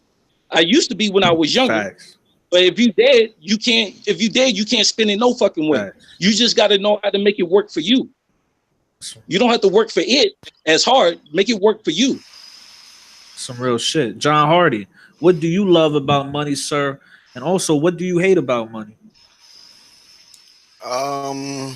I used to be when I was younger. Facts. But if you dead, you can't. If you dead, you can't spend it no fucking way. Facts. You just got to know how to make it work for you. You don't have to work for it as hard. Make it work for you. Some real shit. John Hardy, what do you love about money, sir? And also, what do you hate about money? The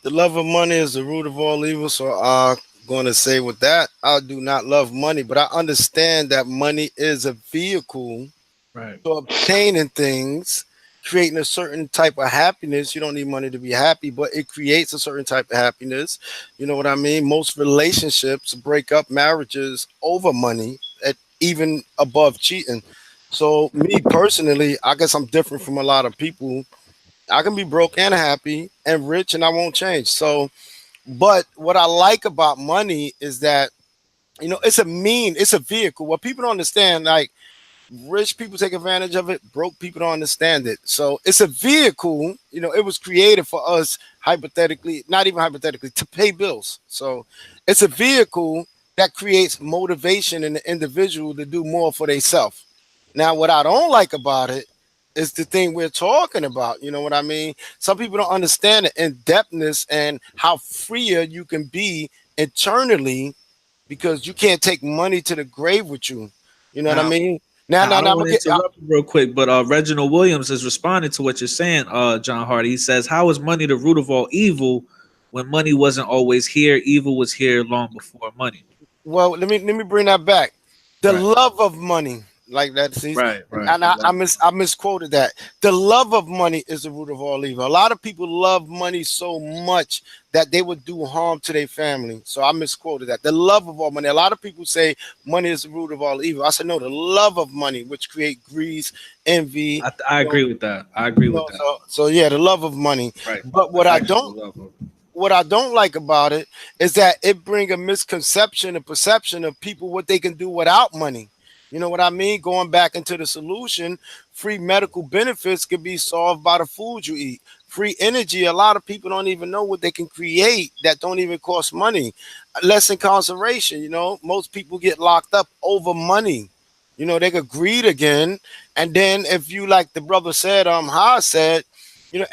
love of money is the root of all evil. So I'm going to say with that, I do not love money, but I understand that money is a vehicle Right. to obtaining things, creating a certain type of happiness. You don't need money to be happy, but it creates a certain type of happiness. You know what I mean? Most relationships break up marriages over money, at even above cheating. So me personally, I guess I'm different from a lot of people. I can be broke and happy and rich and I won't change. So, but what I like about money is that, it's a vehicle. What people don't understand, like rich people take advantage of it, broke people don't understand it. So it's a vehicle, it was created for us hypothetically, not even hypothetically, to pay bills. So it's a vehicle that creates motivation in the individual to do more for themselves. Now, what I don't like about it is the thing we're talking about. You know what I mean? Some people don't understand the in-depthness and how freer you can be internally because you can't take money to the grave with you. You know what I mean? Now, I don't want to interrupt you real quick, but Reginald Williams is responding to what you're saying, John Hardy. He says, how is money the root of all evil when money wasn't always here? Evil was here long before money. Well, let me bring that back. The love of money. Like that, see? Right. And I misquoted that. The love of money is the root of all evil. A lot of people love money so much that they would do harm to their family. So I misquoted that. The love of all money. A lot of people say money is the root of all evil. I said no. The love of money, which create greed, envy. I agree with that. I agree with that. So yeah, the love of money. Right. But what I don't like about it is that it brings a misconception, a perception of people what they can do without money. You know what I mean? Going back into the solution, free medical benefits can be solved by the food you eat. Free energy, a lot of people don't even know what they can create that don't even cost money. Less incarceration, most people get locked up over money. They could greed again. And then if you, like the brother said, Hyde said,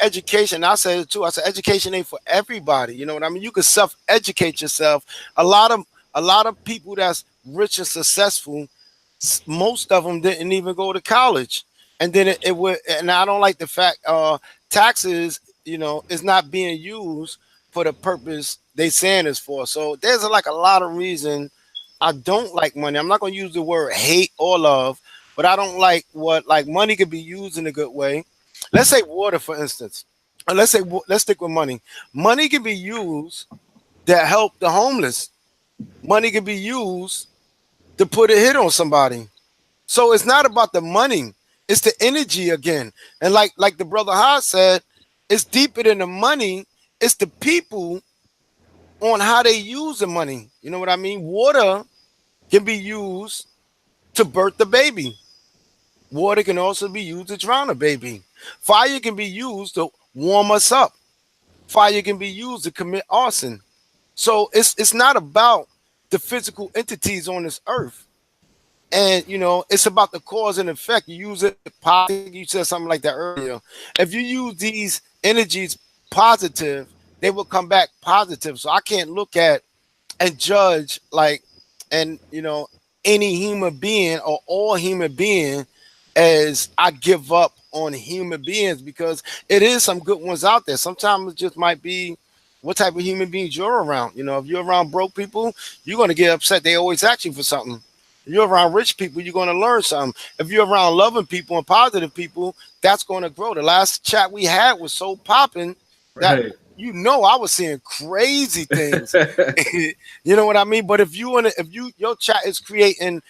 education, I said it too. I said education ain't for everybody. You know what I mean? You can self-educate yourself. A lot of people that's rich and successful, most of them didn't even go to college. And then it would, and I don't like the fact taxes, is not being used for the purpose they saying it's for. So there's like a lot of reason I don't like money. I'm not gonna use the word hate or love, but I don't like what like money could be used in a good way. Let's say water, for instance. Let's stick with money. Money can be used to help the homeless. Money can be used to put a hit on somebody. So it's not about the money; it's the energy again. And like the brother Hyde said, it's deeper than the money. It's the people on how they use the money. You know what I mean? Water can be used to birth the baby. Water can also be used to drown a baby. Fire can be used to warm us up. Fire can be used to commit arson. So it's not about the physical entities on this earth. And it's about the cause and effect. You use it positive. You said something like that earlier. If you use these energies positive, they will come back positive. So I can't look at and judge like and any human being or all human being as I give up on human beings, because it is some good ones out there. Sometimes it just might be what type of human beings you're around. If you're around broke people, you're going to get upset. They always ask you for something. If you're around rich people, you're going to learn something. If you're around loving people and positive people, that's going to grow. The last chat we had was so popping that Right. I was seeing crazy things. You know what I mean? But if your chat is creating,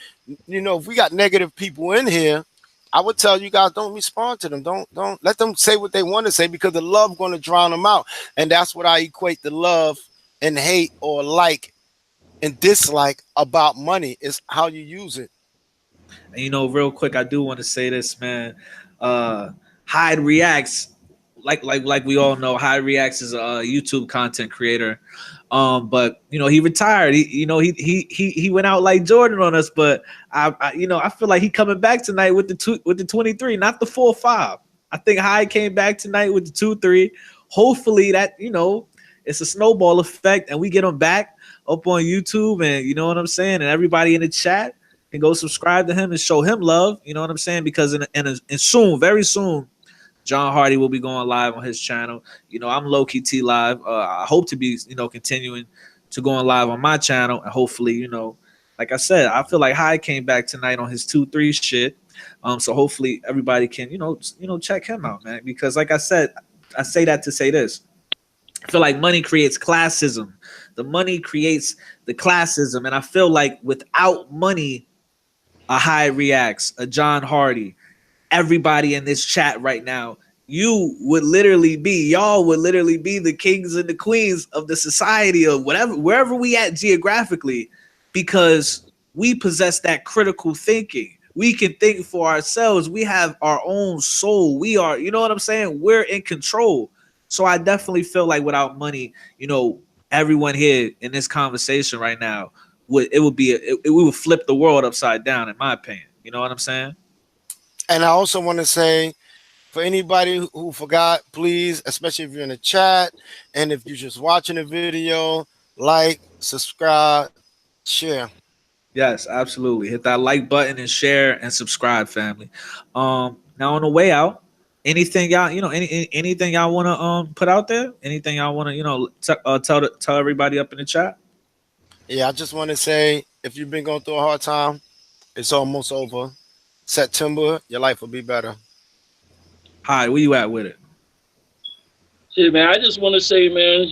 if we got negative people in here, I would tell you guys, don't respond to them. Don't let them say what they want to say, because the love going to drown them out. And that's what I equate the love and hate or like and dislike about money, is how you use it. And real quick, I do want to say this, man. Hyde Reactz, like we all know, Hyde Reactz is a YouTube content creator. But he retired. He went out like Jordan on us. But I feel like he coming back tonight with the 23, not the 4-5. I think Hyde came back tonight with the 2-3. Hopefully that it's a snowball effect, and we get him back up on YouTube, and you know what I'm saying, and everybody in the chat can go subscribe to him and show him love. You know what I'm saying? Because in soon, very soon, John Hardy will be going live on his channel. I'm Lowkey T Live. I hope to be, continuing to going live on my channel, and hopefully, like I said, I feel like Hyde came back tonight on his 2-3 shit. So hopefully everybody can, check him out, man. Because like I said, I say that to say this. I feel like money creates classism. The money creates the classism, and I feel like without money, a Hyde Reactz, a John Hardy, everybody in this chat right now, y'all would literally be the kings and the queens of the society of wherever we at geographically, because we possess that critical thinking. We can think for ourselves. We have our own soul. We are, you know what I'm saying? We're in control. So I definitely feel like without money, everyone here in this conversation right now we would flip the world upside down, in my opinion. You know what I'm saying? And I also want to say, for anybody who forgot, please, especially if you're in the chat and if you're just watching the video, like, subscribe, share. Yes, absolutely. Hit that like button and share and subscribe, family. Now on the way out, anything y'all, anything y'all want to put out there? Anything y'all want to, tell everybody up in the chat? Yeah, I just want to say, if you've been going through a hard time, it's almost over. September, your life will be better. Hi, where you at with it? Shit, man, I just want to say, man,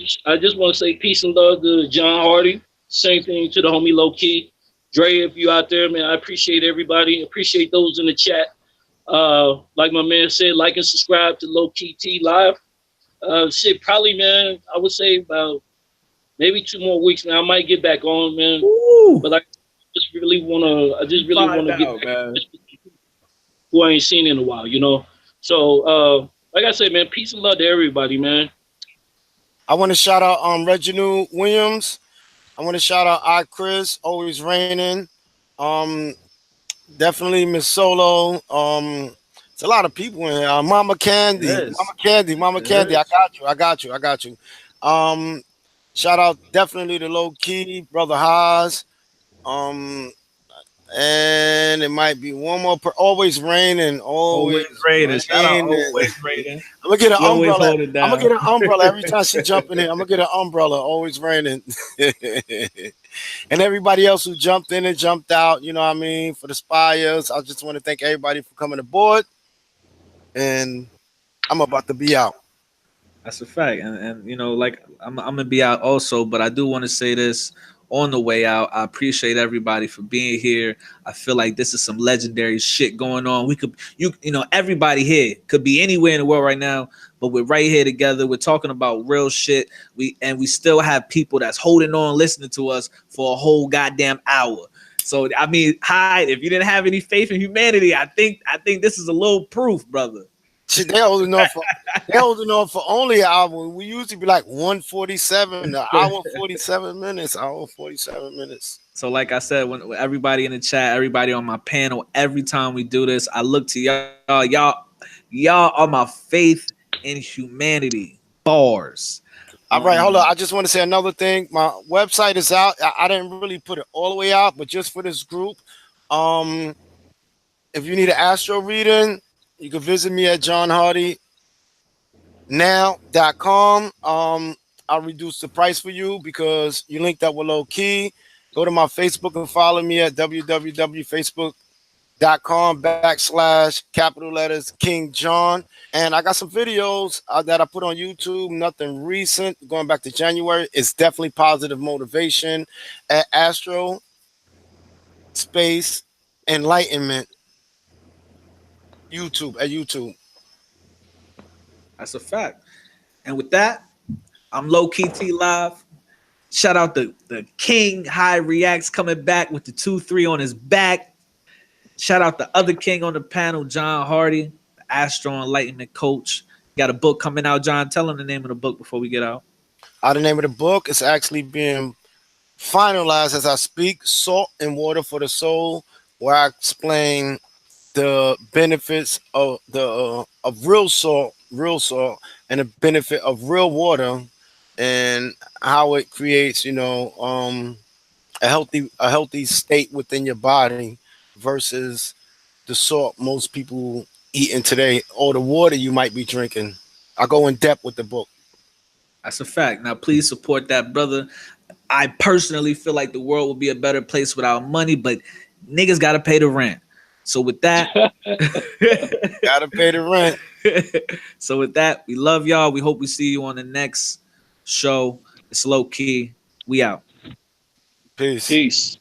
peace and love to John Hardy. Same thing to the homie Lowkey. Dre, if you out there, man, I appreciate everybody. Appreciate those in the chat. Like my man said, like and subscribe to Lowkey T Live. Shit, probably, man, I would say about maybe 2 more weeks, man. I might get back on, man. Ooh. But I just really want to get back who I ain't seen in a while. So, like I said, man, peace and love to everybody, man. I want to shout out Reginald Williams. I want to shout out Chris, always raining. Definitely Miss Solo. It's a lot of people in here. Mama Candy. Mama Candy. I got you. Shout out definitely to Lowkey, Brother Haas. and it might be one more. Always raining, Always always Raiden. Shout out raining. Always Raiden. I'm gonna get an She always umbrella. hold it I'm gonna down. get an umbrella every time she jumping in. I'm gonna get an umbrella. Always raining. And everybody else who jumped in and jumped out, you know what I mean? For the Spires, I just want to thank everybody for coming aboard. And I'm about to be out. That's a fact. And you know, like I'm gonna be out also, but I do want to say this on the way out. I appreciate everybody for being here. I feel like this is some legendary shit going on. We could you know, everybody here could be anywhere in the world right now, but we're right here together. We're talking about real shit. We still have people that's holding on, listening to us for a whole goddamn hour. So I mean, Hyde, if you didn't have any faith in humanity, I think this is a little proof, brother. Shit, they holding on for only an hour. We usually be like 147, an hour 47 minutes, hour 47 minutes. So, like I said, when everybody in the chat, everybody on my panel, every time we do this, I look to y'all. Y'all are my faith in humanity. Bars. All right, hold on. I just want to say another thing. My website is out. I didn't really put it all the way out, but just for this group. If you need an astro reading, you can visit me at johnhardynow.com. I'll reduce the price for you because you linked up with Lowkey. Go to my Facebook and follow me at www.facebook.com/capital letters King John. And I got some videos that I put on YouTube, nothing recent, going back to January. It's definitely positive motivation at Astro Space Enlightenment YouTube at YouTube. That's a fact. And with that, I'm Lowkey T Live. Shout out the King Hyde Reactz coming back with the 2-3 on his back. Shout out the other king on the panel, John Hardy, the Astro Enlightenment coach. Got a book coming out, John. Tell him the name of the book before we get out. The name of the book is actually being finalized as I speak. Salt and Water for the Soul, where I explain the benefits of real salt, and the benefit of real water, and how it creates, a healthy state within your body versus the salt most people eating today or the water you might be drinking. I go in depth with the book. That's a fact. Now, please support that, brother. I personally feel like the world would be a better place without money, but niggas got to pay the rent. So with that, gotta pay the rent. So with that, we love y'all. We hope we see you on the next show. It's Lowkey. We out. Peace. Peace.